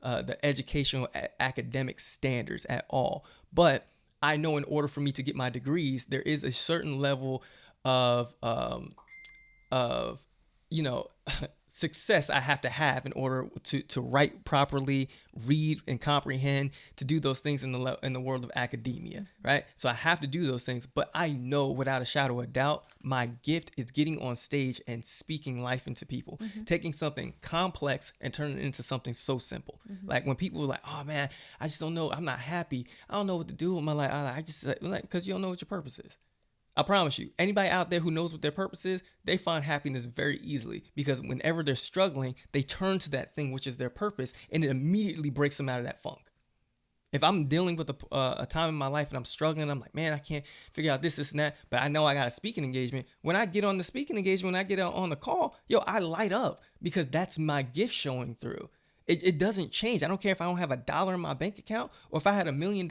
the educational academic standards at all. But I know in order for me to get my degrees, there is a certain level of success I have to have in order to write properly, read and comprehend, to do those things in the world of academia, right? So I have to do those things, but I know without a shadow of doubt, my gift is getting on stage and speaking life into people, taking something complex and turning it into something so simple. Like when people are like, oh man, I just don't know, I'm not happy, I don't know what to do with my life. I just like, because you don't know what your purpose is. I promise you, anybody out there who knows what their purpose is, they find happiness very easily, because whenever they're struggling, they turn to that thing which is their purpose, and it immediately breaks them out of that funk. If I'm dealing with a time in my life and I'm struggling, I'm like, man, I can't figure out this and that, but I know I got a speaking engagement. When I get on the speaking engagement, when I get on the call, I light up, because that's my gift showing through. It doesn't change. I don't care if I don't have $1 in my bank account or if I had $1 million.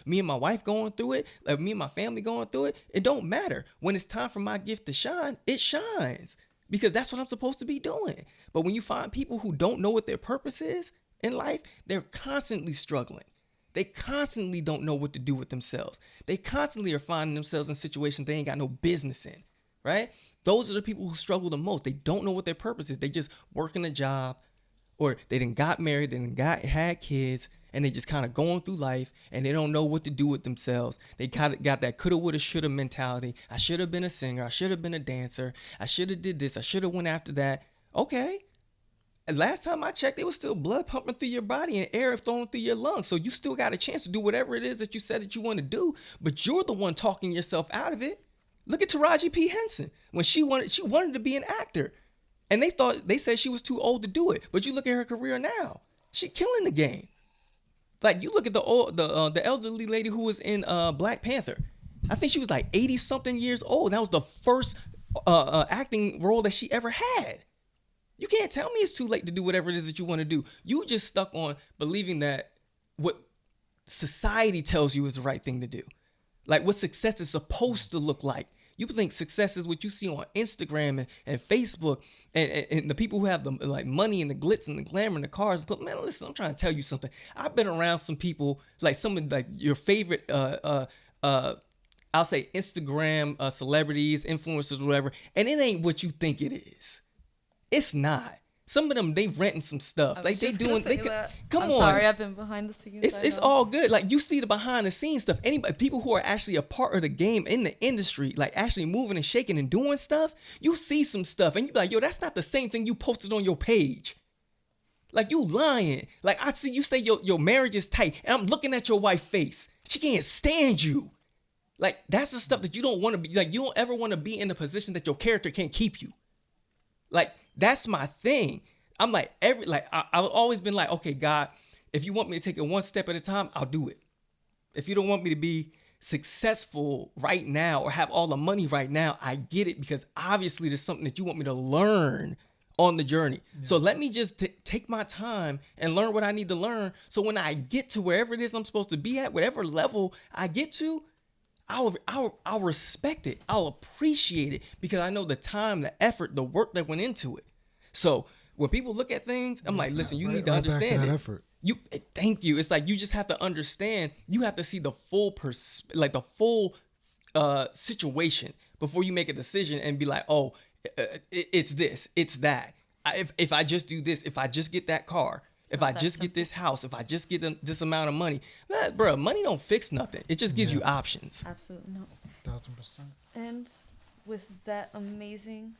Me and my wife going through it, like me and my family going through it, it don't matter. When it's time for my gift to shine, it shines, because that's what I'm supposed to be doing. But when you find people who don't know what their purpose is in life, they're constantly struggling. They constantly don't know what to do with themselves. They constantly are finding themselves in situations they ain't got no business in, right? Those are the people who struggle the most. They don't know what their purpose is. They just working a job, or they done got married, they done had kids, and they just kind of going through life, and they don't know what to do with themselves. They got that coulda, woulda, shoulda mentality. I should have been a singer. I should have been a dancer. I should have did this. I should have went after that. Okay. Last time I checked, there was still blood pumping through your body and air flowing through your lungs. So you still got a chance to do whatever it is that you said that you want to do, but you're the one talking yourself out of it. Look at Taraji P. Henson. When she wanted to be an actor. And they said she was too old to do it. But you look at her career now. She killing the game. Like, you look at the elderly lady who was in Black Panther. I think she was like 80 something years old. That was the first acting role that she ever had. You can't tell me it's too late to do whatever it is that you want to do. You just stuck on believing that what society tells you is the right thing to do. Like what success is supposed to look like. You think success is what you see on Instagram and Facebook and the people who have the like money and the glitz and the glamour and the cars. Man, listen, I'm trying to tell you something. I've been around some people, like some of like your favorite I'll say Instagram celebrities, influencers, whatever, and it ain't what you think it is. It's not. Some of them, they renting some stuff. Like they doing, come on. I'm sorry, I've been behind the scenes. It's all good. Like you see the behind the scenes stuff. Anybody, people who are actually a part of the game in the industry, like actually moving and shaking and doing stuff, you see some stuff and you be like, yo, that's not the same thing you posted on your page. Like you lying. Like I see you say your marriage is tight, and I'm looking at your wife's face. She can't stand you. Like that's the stuff that you don't want to be. Like you don't ever want to be in the position that your character can't keep you. Like that's my thing. I'm like I've always been like, okay, God, if you want me to take it one step at a time, I'll do it. If you don't want me to be successful right now or have all the money right now, I get it, because obviously there's something that you want me to learn on the journey. Yeah. So let me just take my time and learn what I need to learn. So when I get to wherever it is I'm supposed to be at, whatever level I get to, I'll respect it. I'll appreciate it, because I know the time, the effort, the work that went into it. So when people look at things, I'm like, listen, you need to understand it. Effort. Thank you. It's like you just have to understand. You have to see the full situation before you make a decision and be like, oh, it's this, it's that. If I just do this, if I just get that car, if I just get this house, if I just get this amount of money, bro, money don't fix nothing. It just gives you options. Absolutely not. 1,000%. And with that amazing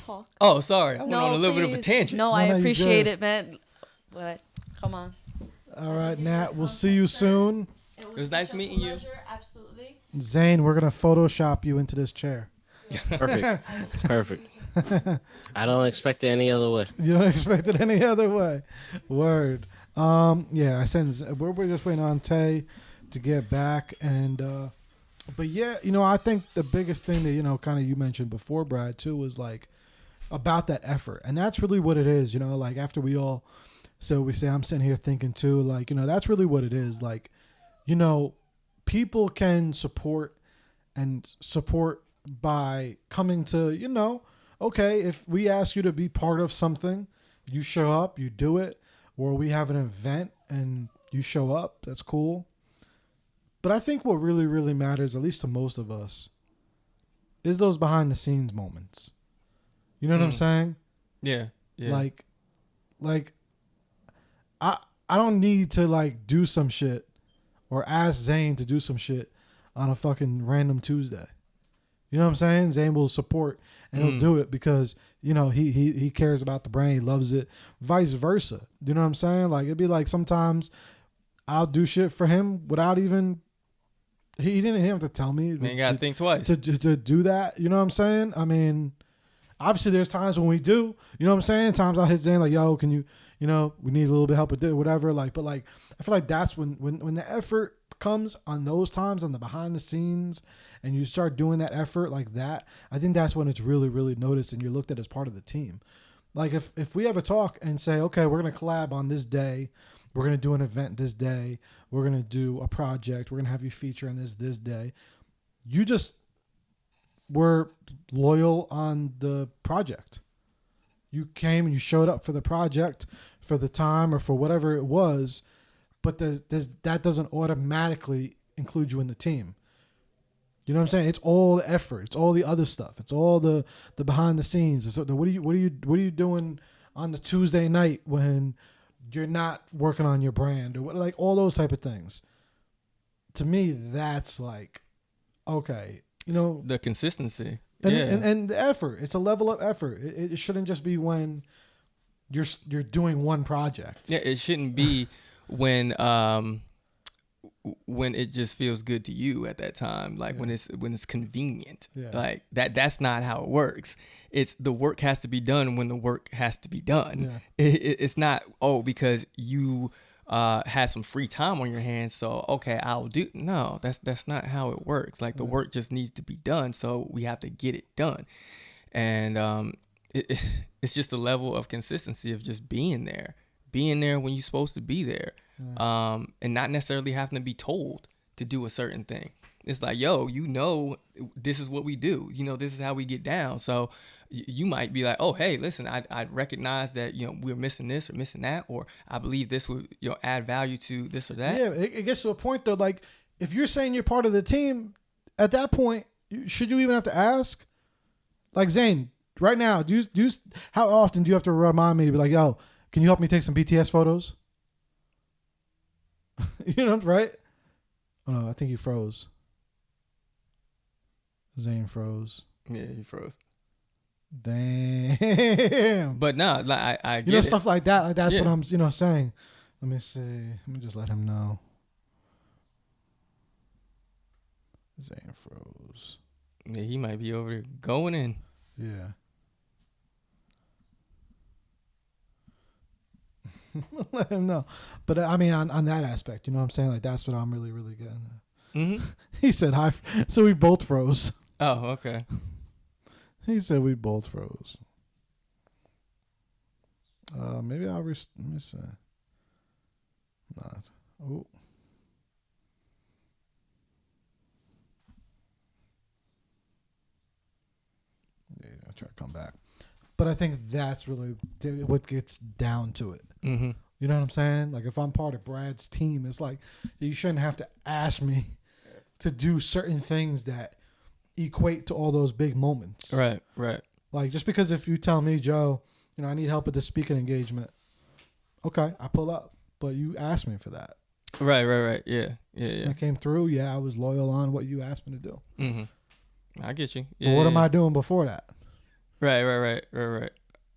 talk. Oh, sorry. I went on a little bit of a tangent. No, I appreciate it, man. But come on. All right, Nat, we'll see you soon. It was nice meeting you. Absolutely. Zane, we're going to Photoshop you into this chair. Perfect. I don't expect it any other way. You don't expect it any other way. Word. Yeah, we're just waiting on Tay to get back. And, but yeah, I think the biggest thing that, kind of you mentioned before, Brad, too, was like about that effort. And that's really what it is, like after I'm sitting here thinking too, like, that's really what it is. Like, people can support by coming to, okay, if we ask you to be part of something, you show up, you do it, or we have an event and you show up, that's cool. But I think what really, really matters, at least to most of us, is those behind the scenes moments. You know what I'm saying? Yeah. Yeah. Like I don't need to like do some shit or ask Zane to do some shit on a fucking random Tuesday. You know what I'm saying? Zane will support and he'll do it because, you know, he cares about the brand, he loves it, vice versa. You know what I'm saying? Like it'd be like sometimes I'll do shit for him without even he didn't have to tell me. You gotta think twice. To do that. You know what I'm saying? I mean, obviously there's times when we do, you know what I'm saying? Times I'll hit Zane like, yo, can you, you know, we need a little bit of help with it, whatever. Like, but like, I feel like that's when the effort comes on those times on the behind the scenes and you start doing that effort like that, I think that's when it's really, really noticed and you're looked at as part of the team. Like if we have a talk and say, okay, we're going to collab on this day, we're going to do an event this day, we're going to do a project, we're going to have you feature in this day. You just were loyal on the project. You came and you showed up for the project, for the time or for whatever it was, but that doesn't automatically include you in the team. You know what I'm saying? It's all the effort. It's all the other stuff. It's all the behind the scenes. It's what are you doing on the Tuesday night when you're not working on your brand or what, like all those type of things. To me, that's like, okay, you know, the consistency. And the effort. It's a level of effort. It shouldn't just be when you're doing one project. Yeah, it shouldn't be when it just feels good to you at that time, like when it's convenient. Like that's not how it works. It's the work has to be done when the work has to be done. It's not because you had some free time on your hands, so okay, I'll do. No, that's not how it works. Like the work just needs to be done, so we have to get it done. And it's just a level of consistency of just being there when you're supposed to be there. And not necessarily having to be told to do a certain thing. It's like, yo, you know, this is what we do. You know, this is how we get down. So you might be like, oh, hey, listen, I recognize that, you know, we're missing this or missing that, or I believe this would, you know, add value to this or that. Yeah, it gets to a point though, like if you're saying you're part of the team, at that point, should you even have to ask? Like Zane, right now, how often do you have to remind me to be like, yo, can you help me take some BTS photos? You know, right? Oh no, I think he froze. Zane froze. Yeah, he froze. Damn. But no, like I get you know, it. stuff like that. Like that's what I'm, you know, saying. Let me see. Let me just let him know. Zane froze. Yeah, he might be over there going in. Yeah. Let him know. But I mean, on that aspect, you know what I'm saying? Like, that's what I'm really, really getting at. Mm-hmm. He said hi. So we both froze. Oh, okay. He said we both froze. Maybe I'll let me see. Not. Oh. Yeah, I'll try to come back. But I think that's really what gets down to it. Mm-hmm. You know what I'm saying? Like if I'm part of Brad's team, it's like you shouldn't have to ask me to do certain things that equate to all those big moments. Right, right. Like just because if you tell me, Joe, you know, I need help with this speaking engagement. Okay, I pull up. But you asked me for that. Right. Yeah. I came through. Yeah, I was loyal on what you asked me to do. Mm-hmm. I get you. Yeah, but what am I doing before that? Right.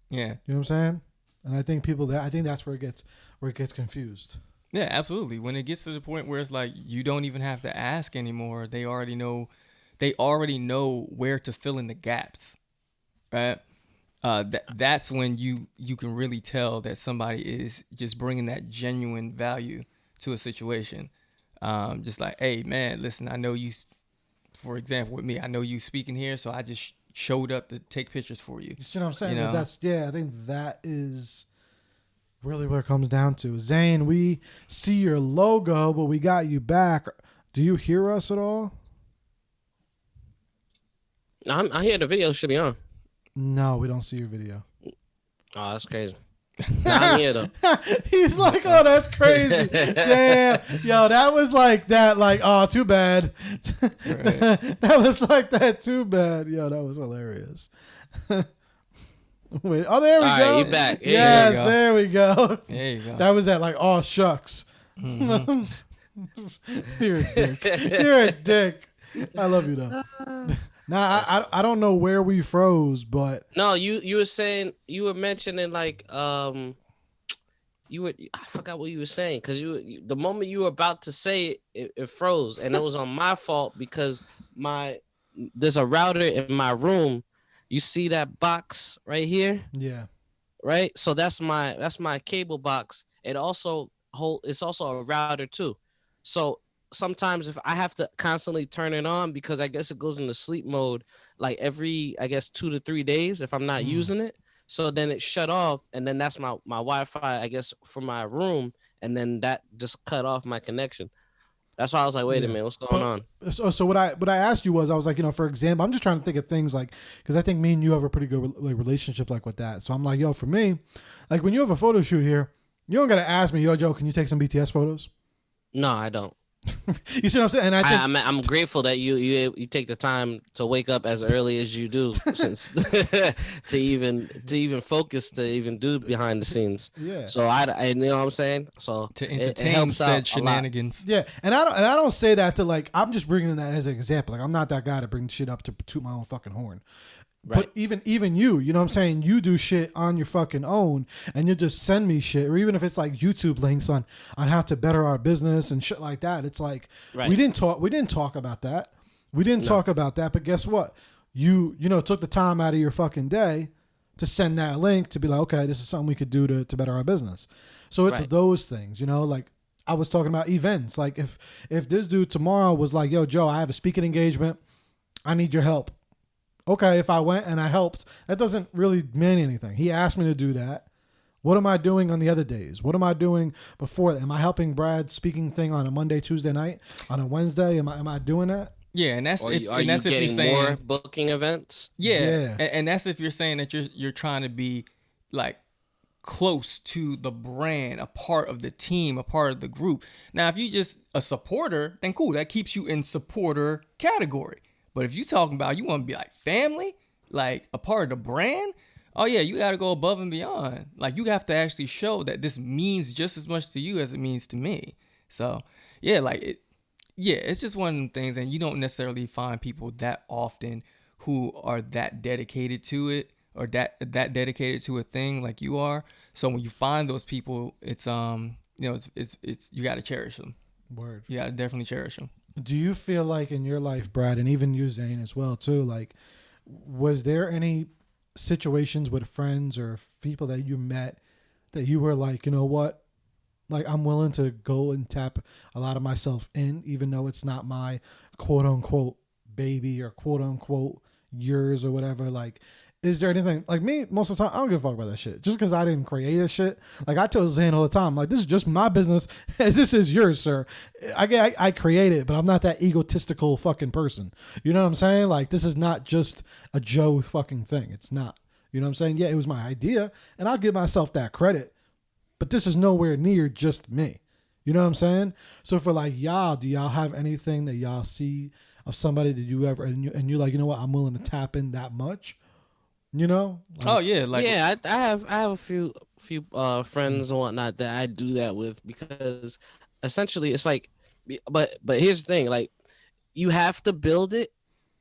Yeah. You know what I'm saying? And I think that's where it gets confused. Yeah, absolutely. When it gets to the point where it's like you don't even have to ask anymore, they already know where to fill in the gaps. Right? That's when you can really tell that somebody is just bringing that genuine value to a situation. Just like, hey man, listen, I know you, for example, with me, I know you speaking here, so I just showed up to take pictures for you. You see what I'm saying? You know? I think that is really what it comes down to. Zane, we see your logo, but we got you back. Do you hear us at all? I hear the video should be on. No, we don't see your video. Oh, that's crazy. I'm here though. He's like, oh, that's crazy. Damn. Yo, that was like that, like, oh, too bad. Right. That was like that, too bad. Yo, that was hilarious. Wait, oh, there we All go. right, you back. Here you Yes, go. there we go. There you go. That was that like, oh shucks. Mhm. You're a dick. You're a dick. I love you though. Nah, I don't know where we froze, but No, you were saying, you were mentioning like I forgot what you were saying, because the moment you were about to say it froze, and it was on my fault because there's a router in my room. You see that box right here, yeah. right? So that's my cable box. It's also a router too. So sometimes if I have to constantly turn it on, because I guess it goes into sleep mode like every, I guess, 2 to 3 days if I'm not using it. So then it shut off, and then that's my Wi-Fi, I guess, for my room, and then that just cut off my connection. That's why I was like, wait a Yeah. minute, what's going But on? so what I asked you was, I was like, for example, I'm just trying to think of things like, because I think me and you have a pretty good like relationship like with that. So I'm like, yo, for me, like when you have a photo shoot here, you don't gotta ask me, yo, Joe, can you take some BTS photos? No, I don't. You see what I'm saying? And I think I'm grateful that you take the time to wake up as early as you do, since to even focus, to even do behind the scenes. Yeah. So I you know what I'm saying. So To it entertain helps said out a lot. shenanigans. yeah, and I don't say that to like, I'm just bringing that as an example. Like I'm not that guy to bring shit up to toot my own fucking horn. Right. But even you know what I'm saying? You do shit on your fucking own, and you just send me shit, or even if it's like YouTube links on how to better our business and shit like that. It's like Right. we didn't talk about that. We didn't talk about that. But guess what? You took the time out of your fucking day to send that link to be like, okay, this is something we could do to better our business. So it's Right. those things, like I was talking about events. Like if this dude tomorrow was like, yo, Joe, I have a speaking engagement, I need your help. Okay, if I went and I helped, that doesn't really mean anything. He asked me to do that. What am I doing on the other days? What am I doing before that? Am I helping Brad speaking thing on a Monday, Tuesday night? On a Wednesday? Am I doing that? Yeah, and that's Are if you and that's if you're getting saying more booking events? yeah, Yeah. And that's if you're saying that you're trying to be like close to the brand, a part of the team, a part of the group. Now, if you just a supporter, then cool, that keeps you in supporter category. But if you talking about you want to be like family, like a part of the brand, oh yeah, you got to go above and beyond. Like you have to actually show that this means just as much to you as it means to me. So yeah, it's just one of them things, and you don't necessarily find people that often who are that dedicated to it, or that dedicated to a thing like you are. So when you find those people, it's it's you got to cherish them. Word. You got to definitely cherish them. Do you feel like in your life, Brad, and even you, Zane, as well, too, like, was there any situations with friends or people that you met that you were like, you know what? Like, I'm willing to go and tap a lot of myself in, even though it's not my quote unquote baby or quote unquote yours or whatever. Like, is there anything like me? Most of the time, I don't give a fuck about that shit. Just because I didn't create this shit. Like I tell Zane all the time, like this is just my business, as this is yours, sir. I create it, but I'm not that egotistical fucking person. You know what I'm saying? Like this is not just a Joe fucking thing. It's not. You know what I'm saying? Yeah, it was my idea, and I'll give myself that credit. But this is nowhere near just me. You know what I'm saying? So for like y'all, do y'all have anything that y'all see of somebody that you ever and you're like, you know what, I'm willing to tap in that much? You know? Like, Oh yeah, like Yeah, I have a few friends and whatnot that I do that with, because essentially it's like, but here's the thing, like you have to build it,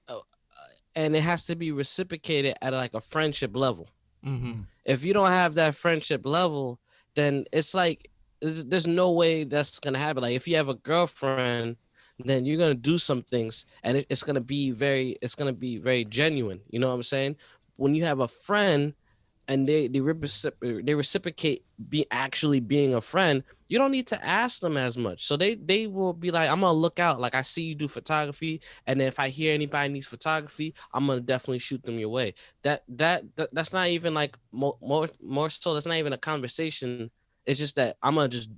uh, and it has to be reciprocated at like a friendship level. mm-hmm. If you don't have that friendship level, then it's like there's no way that's gonna happen. Like if you have a girlfriend, then you're gonna do some things, and it's gonna be very genuine. You know what I'm saying? When you have a friend and they reciprocate actually being a friend, you don't need to ask them as much. So they will be like, I'm gonna look out. Like I see you do photography, and if I hear anybody needs photography, I'm gonna definitely shoot them your way. That's not even like more so. That's not even a conversation. It's just that I'm gonna just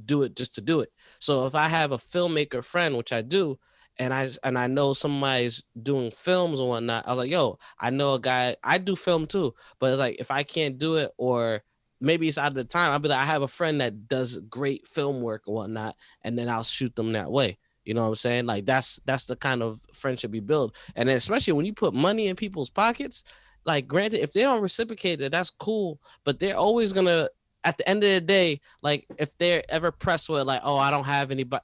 do it just to do it. So if I have a filmmaker friend, which I do, and I know somebody's doing films and whatnot, I was like, yo, I know a guy, I do film too, but it's like if I can't do it, or maybe it's out of the time, I'll be like, I have a friend that does great film work and whatnot, and then I'll shoot them that way. You know what I'm saying? Like that's the kind of friendship you build. And then especially when you put money in people's pockets, like granted, if they don't reciprocate it, that's cool, but they're always gonna at the end of the day, like if they're ever pressed with like, oh, I don't have anybody,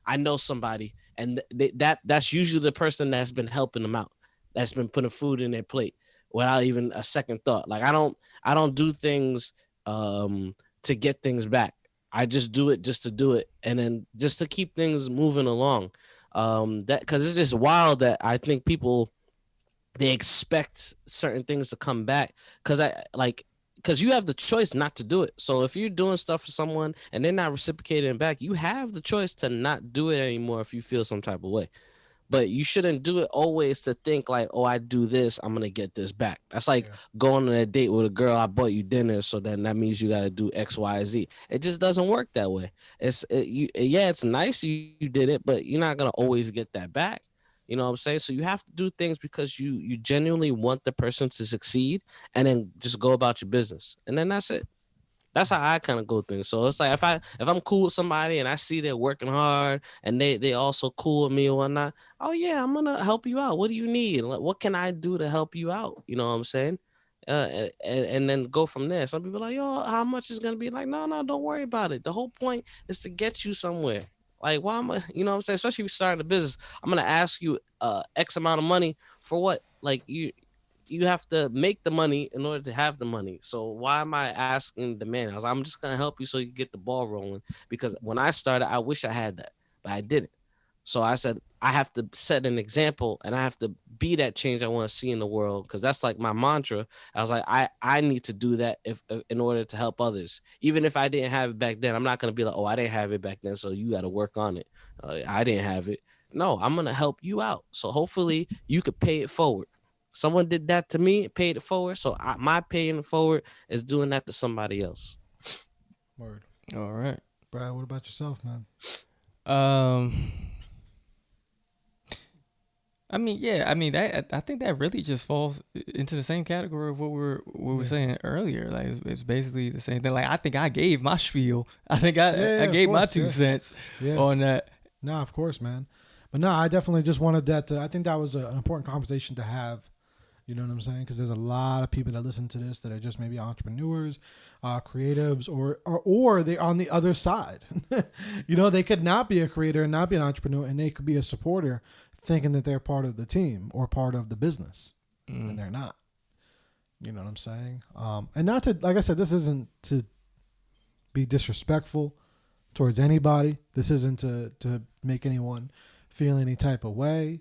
I know somebody, and that's usually the person that's been helping them out, that's been putting food in their plate without even a second thought. Like I don't do things to get things back. I just do it just to do it, and then just to keep things moving along. That because it's just wild that I think people they expect certain things to come back because you have the choice not to do it. So if you're doing stuff for someone and they're not reciprocating back, you have the choice to not do it anymore if you feel some type of way. But you shouldn't do it always to think like, oh, I do this, I'm gonna get this back. That's like going on a date with a girl. I bought you dinner, so then that means you gotta do X, Y, Z. It just doesn't work that way. It's nice you did it, but you're not gonna always get that back. You know what I'm saying? So you have to do things because you genuinely want the person to succeed, and then just go about your business, and then that's it. That's how I kind of go things. So it's like if I'm cool with somebody and I see they're working hard and they also cool with me or whatnot, oh yeah, I'm gonna help you out. What do you need? What can I do to help you out? You know what I'm saying? And then go from there. Some people are like, yo, how much is gonna be? Like, no, don't worry about it. The whole point is to get you somewhere. Like, why am I? You know what I'm saying? Especially if you starting a business, I'm gonna ask you X amount of money for what? Like you have to make the money in order to have the money. So why am I asking the man? I'm just gonna help you so you get the ball rolling. Because when I started, I wish I had that, but I didn't. So I said I have to set an example and I have to be that change I want to see in the world. Because that's like my mantra. I was like, I need to do that if in order to help others. Even if I didn't have it back then, I'm not gonna be like, oh, I didn't have it back then, so you got to work on it. I didn't have it. No, I'm gonna help you out. So hopefully you could pay it forward. Someone did that to me, paid it forward. So my paying it forward is doing that to somebody else. Word. All right. Brad, what about yourself, man? I think that really just falls into the same category of what we were saying earlier. Like it's basically the same thing. Like I think I gave my spiel. I think I gave my 2 cents on that. No, of course, man. But no, I definitely just wanted that I think that was an important conversation to have. You know what I'm saying? Because there's a lot of people that listen to this that are just maybe entrepreneurs, creatives, or they're on the other side. You know, they could not be a creator and not be an entrepreneur, and they could be a supporter thinking that they're part of the team or part of the business, and they're not. You know what I'm saying? And not to, like I said, this isn't to be disrespectful towards anybody. This isn't to make anyone feel any type of way.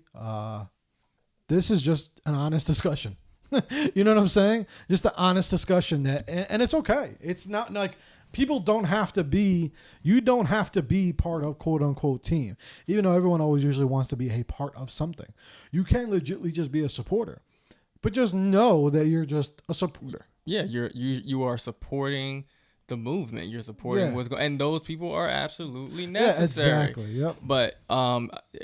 This is just an honest discussion. You know what I'm saying? Just an honest discussion and it's okay. It's not like you don't have to be part of quote unquote team, even though everyone always usually wants to be a part of something. You can legitimately just be a supporter, but just know that you're just a supporter. Yeah. You are supporting the movement. You're supporting what's going, and those people are absolutely necessary. Yeah, exactly. Yep. But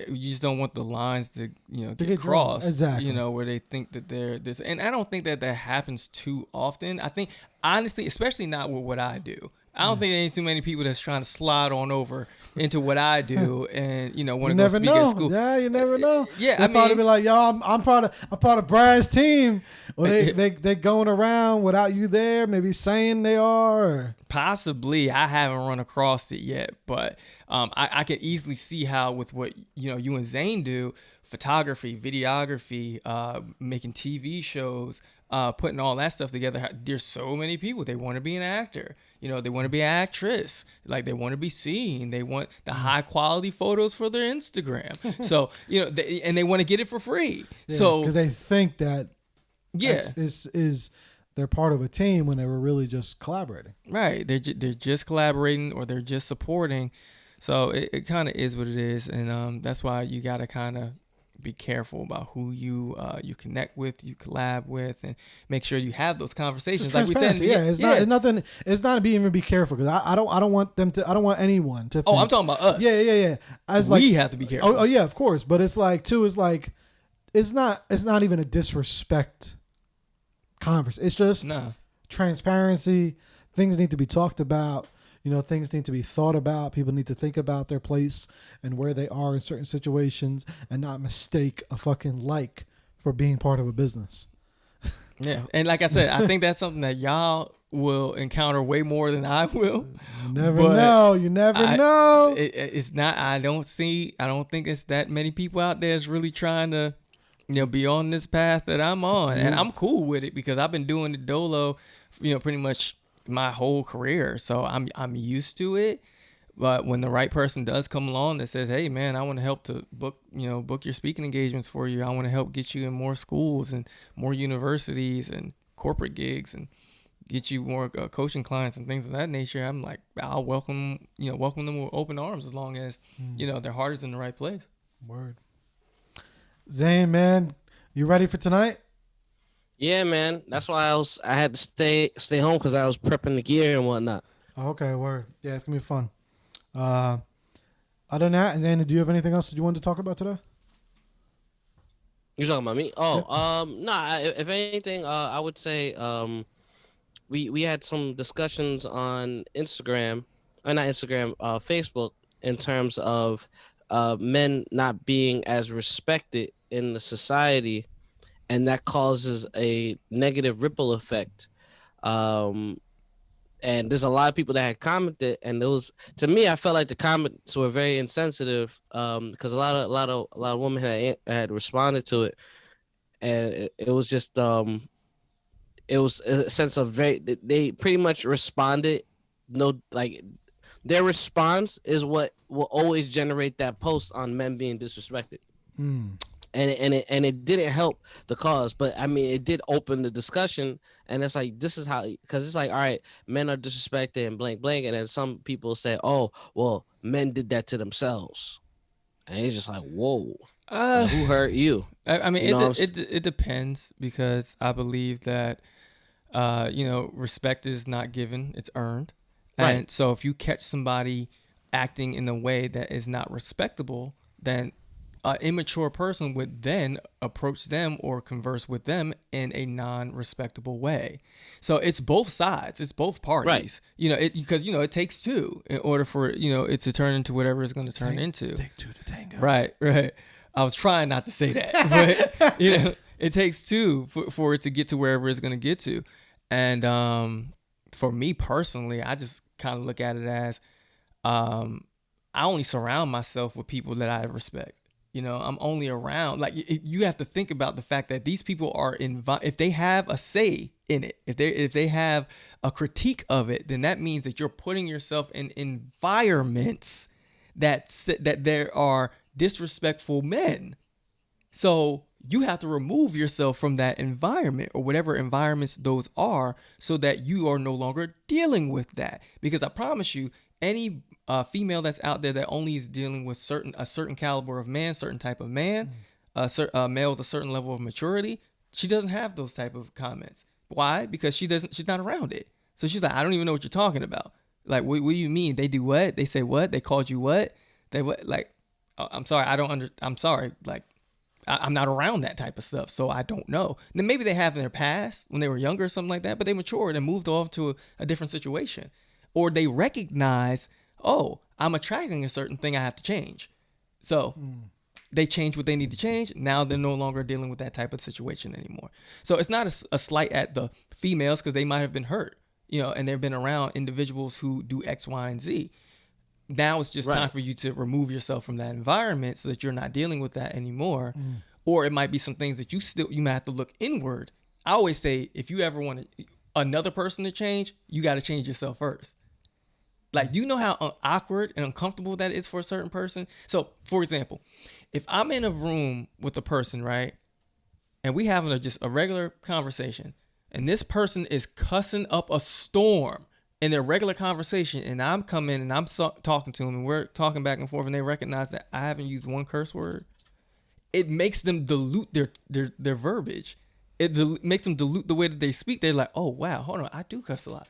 you just don't want the lines to get crossed. Exactly. Where they think that they're this, and I don't think that happens too often. I think honestly, especially not with what I do. I don't think there ain't too many people that's trying to slide on over into what I do and want to go speak at school. Yeah, you never know. Yeah, they probably be like, yo, I'm part of Brad's team. Or they going around without you there, maybe saying they are. Or... Possibly, I haven't run across it yet, but I can easily see how with what you and Zane do, photography, videography, making TV shows, putting all that stuff together. There's so many people. They want to be an actor. They want to be an actress. Like they want to be seen. They want the high quality photos for their Instagram. So, and they want to get it for free. Yeah, so because they think that is they're part of a team when they were really just collaborating. Right. They're just collaborating or they're just supporting. So it kind of is what it is. And that's why you got to kind of be careful about who you connect with, you collab with, and make sure you have those conversations. Like we said, It's not even be careful because I don't want them to. I don't want anyone to. I'm talking about us. Yeah. We have to be careful. Oh yeah, of course. But it's like too. It's like it's not even a disrespect conversation. It's just transparency. Things need to be talked about. Things need to be thought about. People need to think about their place and where they are in certain situations and not mistake a fucking like for being part of a business. Yeah, and like I said, I think that's something that y'all will encounter way more than I will. You never But know. You never know. It's not. I don't think it's that many people out there is really trying to, be on this path that I'm on, and I'm cool with it because I've been doing the dolo, pretty much my whole career, so I'm used to it. But when the right person does come along that says, "Hey, man, I want to help to book your speaking engagements for you. I want to help get you in more schools and more universities and corporate gigs and get you more coaching clients and things of that nature," I'm like, I'll welcome them with open arms as long as their heart is in the right place. Word. Zane, man, you ready for tonight? Yeah, man. That's why I had to stay home because I was prepping the gear and whatnot. Oh, okay, word. Yeah, it's gonna be fun. Other than that, Zane, do you have anything else that you wanted to talk about today? You talking about me? Oh, nah. If anything, I would say we had some discussions on Instagram, or not Instagram, Facebook, in terms of men not being as respected in the society, and that causes a negative ripple effect. And there's a lot of people that had commented, and those, to me, I felt like the comments were very insensitive, because a lot of women had responded to it, and it was just it was a sense of they pretty much responded, like their response is what will always generate that post on men being disrespected. And it didn't help the cause, but I mean, it did open the discussion, and it's like, this is how, because it's like, all right, men are disrespected and blank blank, and then some people say, oh, well, men did that to themselves, and it's just like, whoa, who hurt you? I mean, it depends, because I believe that respect is not given, it's earned. Right. And so if you catch somebody acting in a way that is not respectable, then an immature person would then approach them or converse with them in a non-respectable way. So it's both sides, it's both parties. Right. Because it takes two in order for it to turn into whatever it's going to turn into. Take two to tango. Right. I was trying not to say that, but it takes two for it to get to wherever it's going to get to. And for me personally, I just kind of look at it as I only surround myself with people that I respect. I'm only around, like, you have to think about the fact that these people are if they have a say in it, if they have a critique of it, then that means that you're putting yourself in environments that there are disrespectful men. So you have to remove yourself from that environment, or whatever environments those are, so that you are no longer dealing with that. Because I promise you, any female that's out there that only is dealing with a certain caliber of man, certain type of man, a male with a certain level of maturity, she doesn't have those type of comments. Why? Because she's not around it. So she's like, I don't even know what you're talking about. Like, what do you mean? They do what? They say what? They called you what? They what? Like, I'm sorry, I'm sorry. Like, I'm not around that type of stuff, so I don't know. Then maybe they have in their past when they were younger or something like that, but they matured and moved off to a different situation. Or they recognize, oh, I'm attracting a certain thing, I have to change. So they change what they need to change. Now they're no longer dealing with that type of situation anymore. So it's not a slight at the females, because they might have been hurt, and they've been around individuals who do X, Y, and Z. Now it's just time for you to remove yourself from that environment so that you're not dealing with that anymore. Or it might be some things that you might have to look inward. I always say, if you ever want another person to change, you got to change yourself first. Like, do you know how awkward and uncomfortable that is for a certain person? So, for example, if I'm in a room with a person, right, and we having just a regular conversation, and this person is cussing up a storm in their regular conversation, and I'm coming and I'm talking to them, and we're talking back and forth, and they recognize that I haven't used one curse word, it makes them dilute their verbiage. It makes them dilute the way that they speak. They're like, oh, wow, hold on, I do cuss a lot.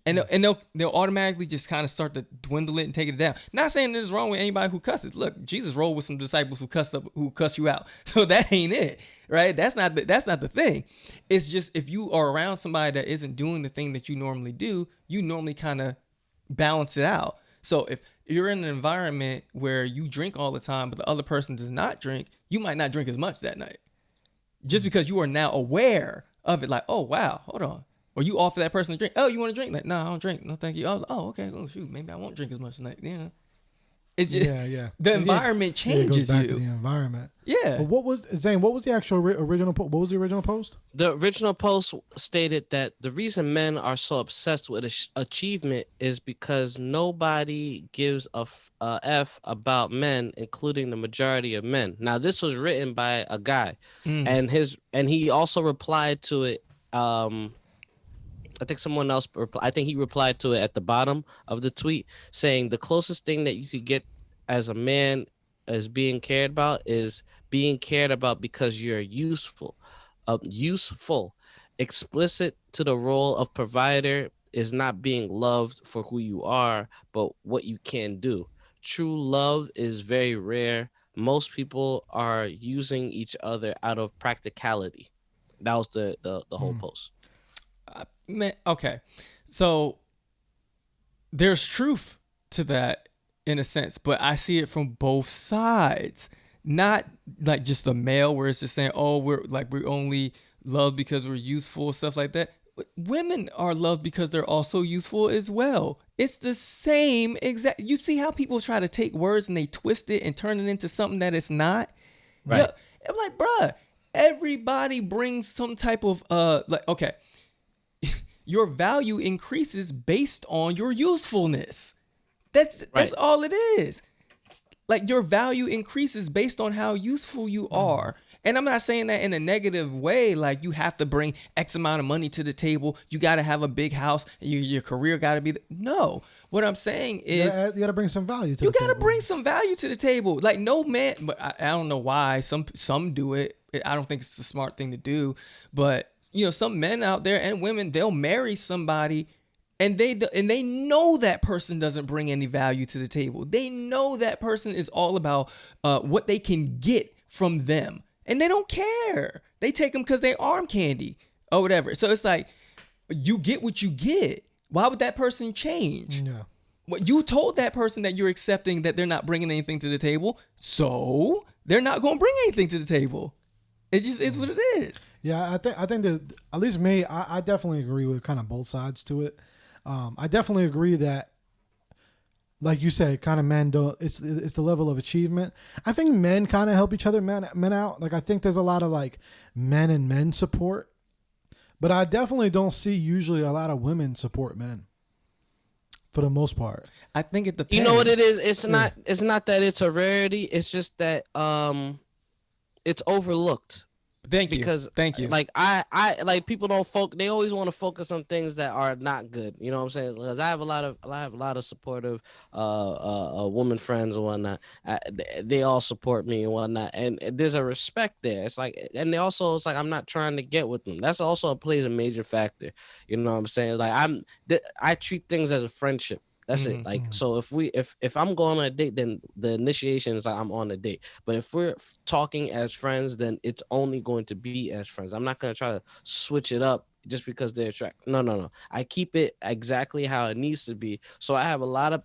And they'll automatically just kind of start to dwindle it and take it down. Not saying this is wrong with anybody who cusses. Look, Jesus rolled with some disciples who cuss you out. So that ain't it, right? That's not the thing. It's just, if you are around somebody that isn't doing the thing that you normally do, you normally kind of balance it out. So if you're in an environment where you drink all the time, but the other person does not drink, you might not drink as much that night. Just because you are now aware of it. Like, oh wow, hold on. Or you offer that person a drink. Oh, you want a drink? Like, no, I don't drink. No, thank you. I was like, oh, okay. Oh shoot, maybe I won't drink as much tonight. Yeah. It's just Yeah. the Yeah, environment yeah, it goes changes back to you. the environment. Yeah. But what was Zane? What was the actual original? What was the original post? The original post stated that the reason men are so obsessed with achievement is because nobody gives a f about men, including the majority of men. Now, this was written by a guy, and he also replied to it. I think someone else. I think he replied to it at the bottom of the tweet, saying the closest thing that you could get as a man as being cared about is being cared about because you're useful. Useful. Explicit to the role of provider is not being loved for who you are, but what you can do. True love is very rare. Most people are using each other out of practicality. That was the whole post. Man, okay. So there's truth to that in a sense, but I see it from both sides. Not like just the male where it's just saying, oh, we're only loved because we're useful, stuff like that. Women are loved because they're also useful as well. It's the same exact. You see how people try to take words and they twist it and turn it into something that it's not? Right. Yeah, I'm like, bruh, everybody brings some type of like, okay, your value increases based on your usefulness. That's all it is. Like your value increases based on how useful you are. And I'm not saying that in a negative way, like you have to bring X amount of money to the table. You got to have a big house. Your career got to be. No. What I'm saying is You got to bring some value to you the got to table. bring some value to the table. Like no man, but I don't know why some do it. I don't think it's a smart thing to do. But you know, some men out there and women, they'll marry somebody and they know that person doesn't bring any value to the table. They know that person is all about what they can get from them, and they don't care. They take them because they arm candy or whatever. So it's like you get what you get. Why would that person change? Yeah. What you told that person that you're accepting that they're not bringing anything to the table, so they're not going to bring anything to the table. It just is what it is. Yeah, I think that at least me, I definitely agree with kind of both sides to it. I definitely agree that, like you said, kind of men don't. It's the level of achievement. I think men kind of help each other men out. Like I think there's a lot of like men and men support, but I definitely don't see usually a lot of women support men. For the most part, I think it depends. You know what it is? It's not. It's not that it's a rarity. It's just that it's overlooked. Thank you. Because Thank you. like I like people don't they always want to focus on things that are not good. You know what I'm saying? Because I have a lot of supportive woman friends and whatnot. They all support me and whatnot, and there's a respect there. It's like, and they also, it's like I'm not trying to get with them. That's also plays a major factor. You know what I'm saying? Like I treat things as a friendship. That's it. Like, so if I'm going on a date, then the initiation is like I'm on a date. But if we're talking as friends, then it's only going to be as friends. I'm not going to try to switch it up just because they're attracted. No. I keep it exactly how it needs to be. So I have a lot of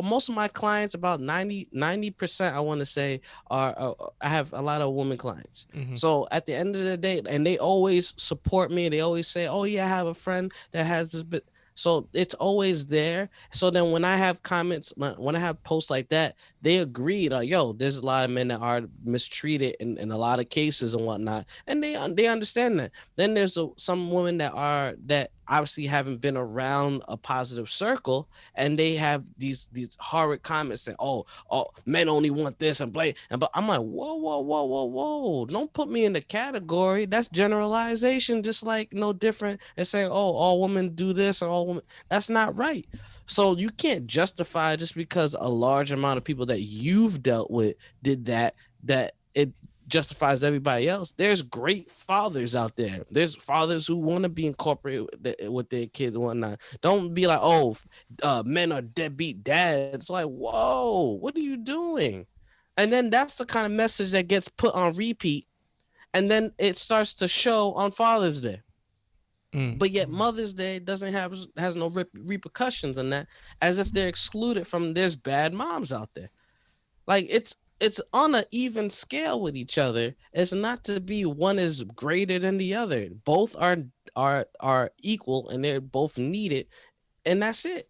most of my clients, about 90%, I want to say, are I have a lot of women clients. So at the end of the day, and they always support me. They always say, "Oh yeah, I have a friend that has this bit." So it's always there. So then when I have comments, when I have posts like that, they agree, like, yo, there's a lot of men that are mistreated in a lot of cases and whatnot. And they understand that. Then there's some women that obviously haven't been around a positive circle, and they have these horrid comments saying, oh, men only want this and play. But I'm like, whoa. Don't put me in the category. That's generalization, just like no different and saying, oh, all women do this or all women. That's not right. So you can't justify just because a large amount of people that you've dealt with did that it justifies everybody else. There's great fathers out there. There's fathers who want to be incorporated with their kids and whatnot. Don't be like, oh, men are deadbeat dads. Like, whoa, what are you doing? And then that's the kind of message that gets put on repeat, and then it starts to show on Father's Day. But yet Mother's Day has no repercussions on that, as if they're excluded from there's bad moms out there. Like it's it's on an even scale with each other. It's not to be one is greater than the other. Both are equal and they're both needed, and that's it.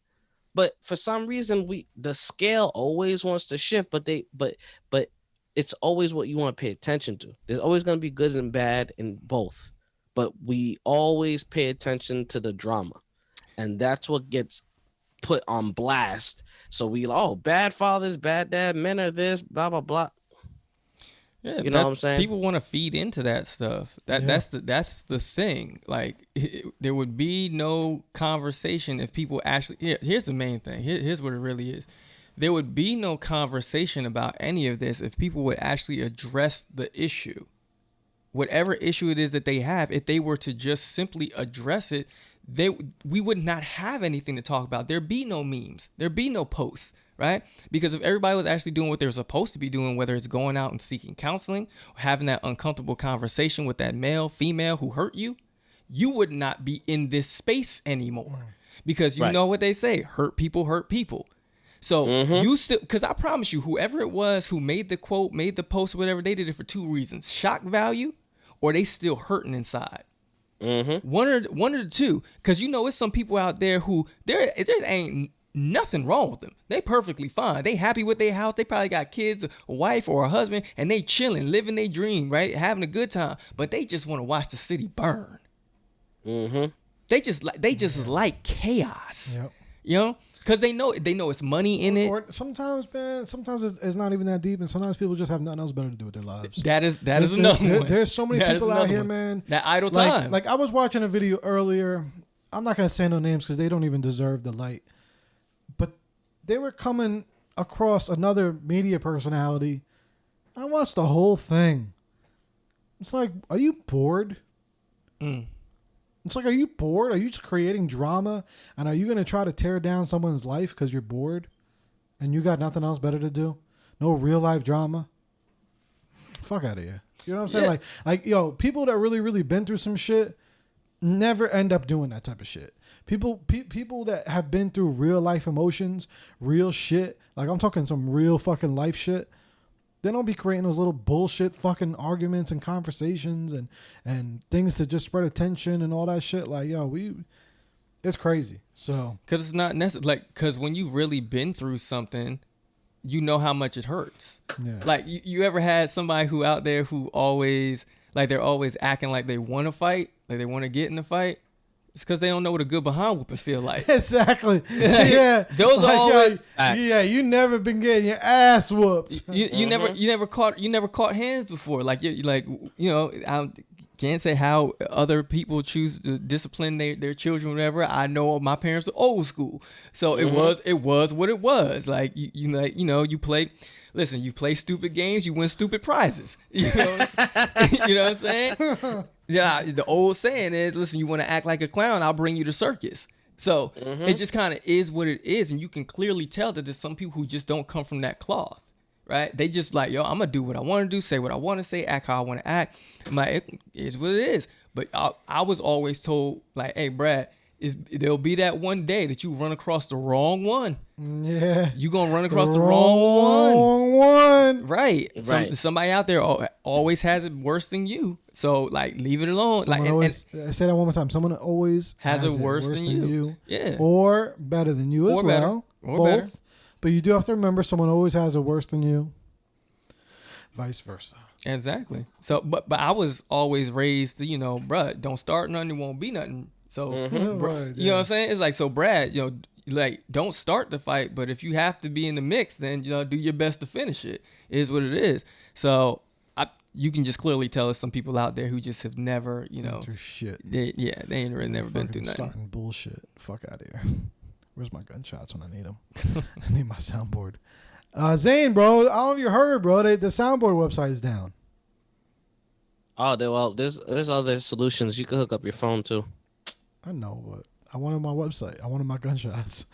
But for some reason, the scale always wants to shift, but it's always what you want to pay attention to. There's always going to be good and bad in both, but we always pay attention to the drama, and that's what gets put on blast. So bad fathers, bad dad, men are this, blah blah blah. Yeah, you know what I'm saying? People want to feed into that stuff. That's the thing. Like there would be no conversation if people actually. Here's the main thing. Here's what it really is. There would be no conversation about any of this if people would actually address the issue, whatever issue it is that they have. If they were to just simply address it, we would not have anything to talk about. There'd be no memes. There'd be no posts. Right? Because if everybody was actually doing what they're supposed to be doing, whether it's going out and seeking counseling or having that uncomfortable conversation with that male, female who hurt you, you would not be in this space anymore. Because you know what they say, hurt people hurt people. So you still, because I promise you, whoever it was who made the quote, made the post, whatever, they did it for two reasons: shock value, or they still hurting inside. One of the two. Because it's some people out there who there ain't nothing wrong with them. They perfectly fine. They happy with their house. They probably got kids, a wife or a husband, and they chilling, living their dream, right? Having a good time. But they just want to watch the city burn. They just like chaos. Yep. Because they know it's money in it. Or sometimes, man, it's not even that deep, and sometimes people just have nothing else better to do with their lives. That is another one. There's so many people out here, man. That idle time. Like I was watching a video earlier. I'm not gonna say no names because they don't even deserve the light. But they were coming across another media personality. I watched the whole thing. It's like, are you bored? It's like, are you bored? Are you just creating drama? And are you going to try to tear down someone's life because you're bored? And you got nothing else better to do? No real life drama? Fuck out of here. You know what I'm saying? Like, people that really, really been through some shit never end up doing that type of shit. People that have been through real life emotions, real shit, like I'm talking some real fucking life shit, they don't be creating those little bullshit fucking arguments and conversations and things to just spread attention and all that shit. Like, it's crazy. So, because it's not necessary. Like, because when you really been through something, you know how much it hurts. Yeah. Like, you ever had somebody who out there who always, like, they're always acting like they want to fight, like they want to get in the fight? It's because they don't know what a good behind whooping feel like. Exactly. Yeah. Those are always. You never been getting your ass whooped. You never caught hands before. Like I can't say how other people choose to discipline their children, whatever. I know my parents are old school, so it was what it was. Like you play. Listen, you play stupid games, you win stupid prizes. You know what I'm saying? Yeah, the old saying is, listen, you want to act like a clown, I'll bring you to circus. So it just kind of is what it is. And you can clearly tell that there's some people who just don't come from that cloth, right? They just like, I'm going to do what I want to do, say what I want to say, act how I want to act. I'm like, it is what it is. But I was always told, like, hey, Brad, there'll be that one day that you run across the wrong one. Yeah. You going to run across the wrong one. Right. Somebody out there always has it worse than you. So, like, leave it alone. Say that one more time. Someone always has it worse than you. Yeah. Or better than you as well. Or both. Better. But you do have to remember someone always has it worse than you. Vice versa. Exactly. So, but I was always raised to, bruh, don't start nothing, it won't be nothing. So, Right, you know what I'm saying? It's like, so Brad, like, don't start the fight, but if you have to be in the mix, then, do your best to finish it. It is what it is. So, you can just clearly tell us some people out there who just have never, been through shit. They ain't really never been through nothing. Starting bullshit. Fuck out of here. Where's my gunshots when I need them? I need my soundboard. Zane, bro, I don't know if you heard, bro. The soundboard website is down. Oh, well, there's other solutions. You can hook up your phone too. I know, but I wanted my website. I wanted my gunshots.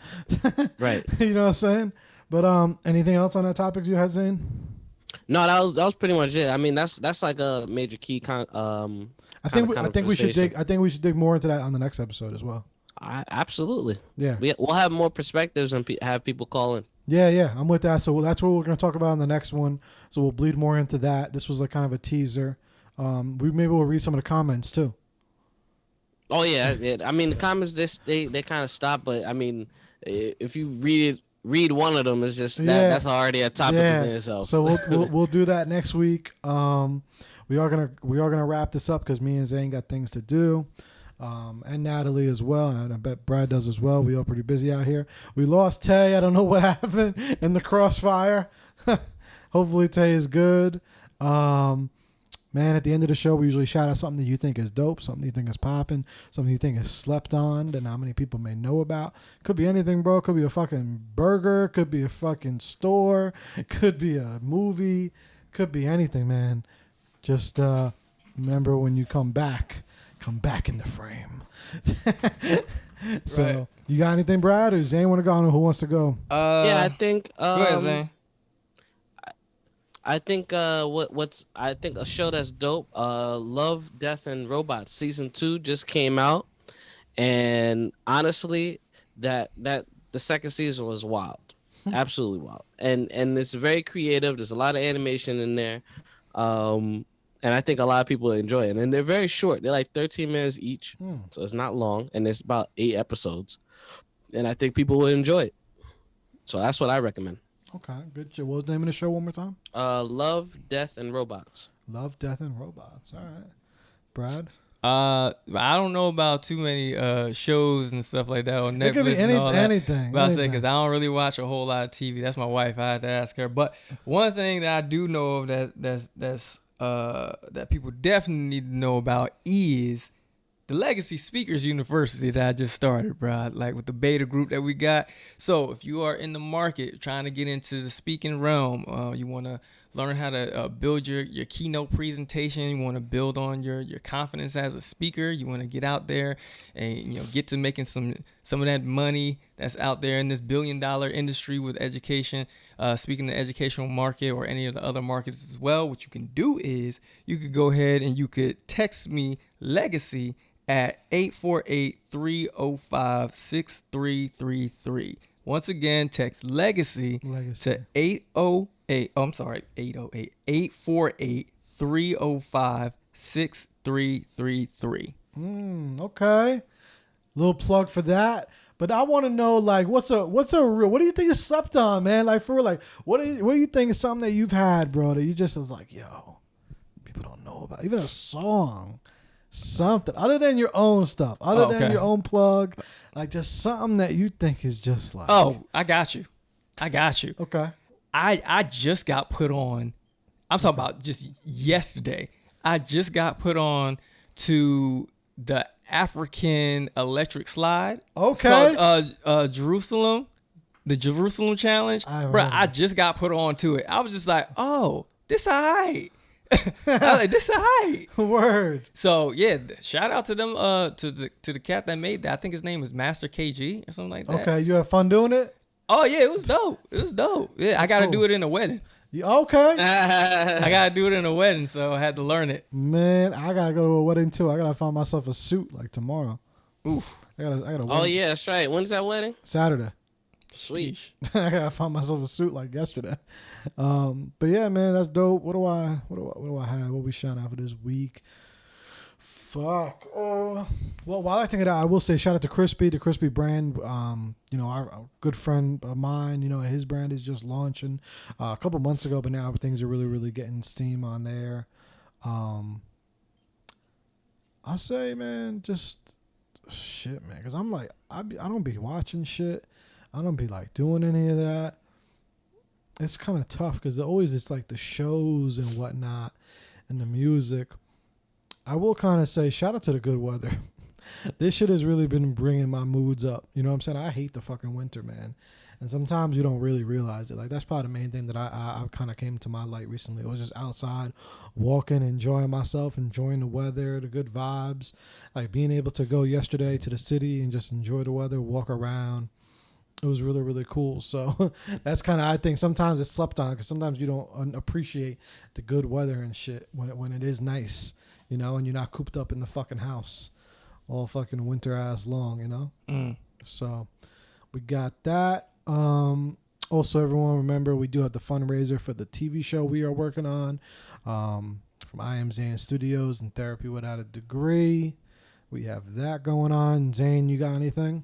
Right. You know what I'm saying? But anything else on that topic you had, Zane? No, that was pretty much it. I mean, that's like a major key. I think we should dig more into that on the next episode as well. Absolutely. Yeah. We'll have more perspectives and have people call in. Yeah, I'm with that. So that's what we're going to talk about in the next one. So we'll bleed more into that. This was like kind of a teaser. We'll read some of the comments too. Oh yeah. I mean, the comments they kind of stop, but I mean, if you read one of them, it's just that's already a topic within itself. So we'll do that next week. We are gonna wrap this up because me and Zane got things to do. And Natalie as well, and I bet Brad does as well. We are pretty busy out here. We lost Tay. I don't know what happened in the crossfire. Hopefully Tay is good. Man, at the end of the show, we usually shout out something that you think is dope, something you think is popping, something you think is slept on that not many people may know about. Could be anything, bro. Could be a fucking burger. Could be a fucking store. Could be a movie. Could be anything, man. Just remember when you come back in the frame. So, right. You got anything, Brad, or Zane want to go on? Who wants to go? Yeah, I think. Go ahead, Zane. I think I think a show that's dope. Love, Death, and Robots season 2 just came out, and honestly, that the second season was wild, absolutely wild, and it's very creative. There's a lot of animation in there. And I think a lot of people enjoy it. And they're very short. They're like 13 minutes each. So it's not long. And it's about 8 episodes. And I think people will enjoy it. So that's what I recommend. Okay, good. What was the name of the show one more time? Love, Death, and Robots. Love, Death, and Robots. All right. Brad? I don't know about too many shows and stuff like that on Netflix. It could be anything. But I say because I don't really watch a whole lot of TV. That's my wife. I had to ask her. But one thing that I do know of that people definitely need to know about is the Legacy Speakers University that I just started, bro. Like with the beta group that we got. So if you are in the market trying to get into the speaking realm, you want to learn how to build your keynote presentation. You want to build on your confidence as a speaker. You want to get out there and get to making some of that money that's out there in this $1 billion industry with education. Speaking the educational market or any of the other markets as well. What you can do is you could go ahead and you could text me Legacy at 848-305-6333. Once again, text Legacy. To 848-305-6333. Okay. Little plug for that. But I want to know, like, what's a real, what do you think is slept on, man? Like, for real, like, what do you think is something that you've had, bro, that you just is like, yo, people don't know about? Even a song, something, other than your own stuff, other than your own plug, like, just something that you think is just like. Oh, I got you. Okay. I just got put on, I'm talking about just yesterday, I just got put on to the African electric slide. Okay. It's called Jerusalem, the Jerusalem challenge. Bro, I just got put on to it. I was just like, oh, this all right. I was like, this all right. Word. So yeah, shout out to them, to the cat that made that. I think his name is Master KG or something like that. Okay, you have fun doing it? Oh yeah, it was dope. Yeah, that's I got to do it in a wedding. Okay. I gotta do it in a wedding, so I had to learn it. Man, I gotta go to a wedding too. I gotta find myself a suit like tomorrow. Oof. I gotta. Oh yeah, that's right. When's that wedding? Saturday. Sweet. I gotta find myself a suit like yesterday. But yeah, man, that's dope. What do I have? What we shouting out for this week? Fuck. Well, while I think of that, I will say shout out to Crispy, the Crispy brand. Our good friend of mine, his brand is just launching a couple months ago, but now things are really, really getting steam on there. I'll say, man, just shit, man, because I'm like, I don't be watching shit. I don't be like doing any of that. It's kind of tough because it's like the shows and whatnot and the music. I will kind of say shout out to the good weather. This shit has really been bringing my moods up. You know what I'm saying? I hate the fucking winter, man. And sometimes you don't really realize it. Like, that's probably the main thing that I kind of came to my light recently. It was just outside, walking, enjoying myself, enjoying the weather, the good vibes. Like, being able to go yesterday to the city and just enjoy the weather, walk around. It was really, really cool. So that's kind of, I think sometimes it's slept on because sometimes you don't appreciate the good weather and shit when it is nice, and you're not cooped up in the fucking house all fucking winter ass long, Mm. So we got that. Also, everyone, remember we do have the fundraiser for the TV show we are working on, from I Am Zane Studios and Therapy Without a Degree. We have that going on. Zane, you got anything?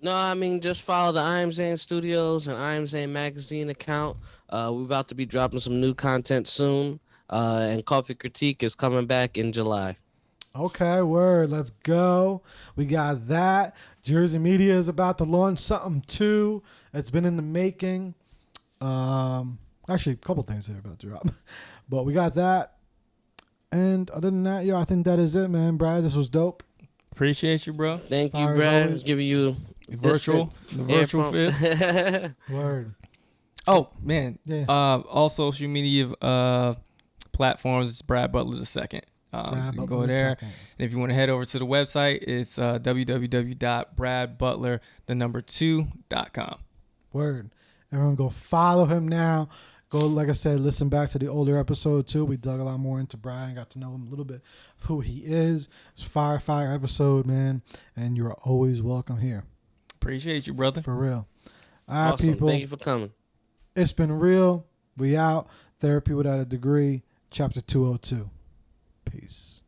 No, I mean, just follow the I Am Zane Studios and I Am Zane Magazine account. We're about to be dropping some new content soon. And Coffee Critique is coming back in July. Okay, word. Let's go. We got that. Jersey Media is about to launch something too. It's been in the making. Actually, a couple things that are about to drop. But we got that. And other than that, I think that is it, man. Brad, this was dope. Appreciate you, bro. Thank you, Fire as Brad. always. Giving you The virtual fist. Word. Oh man. Yeah. All social media platforms is Brad Butler II. So you can go there. And if you want to head over to the website, it's www.bradbutler2.com. Word. Everyone go follow him now. Go, like I said, listen back to the older episode too. We dug a lot more into Brian, got to know him a little bit of who he is. It's a fire episode, man. And you're always welcome here. Appreciate you, brother. For real. All right, Awesome. people. Thank you for coming. It's been real. We out. Therapy Without a Degree, chapter 202. Peace.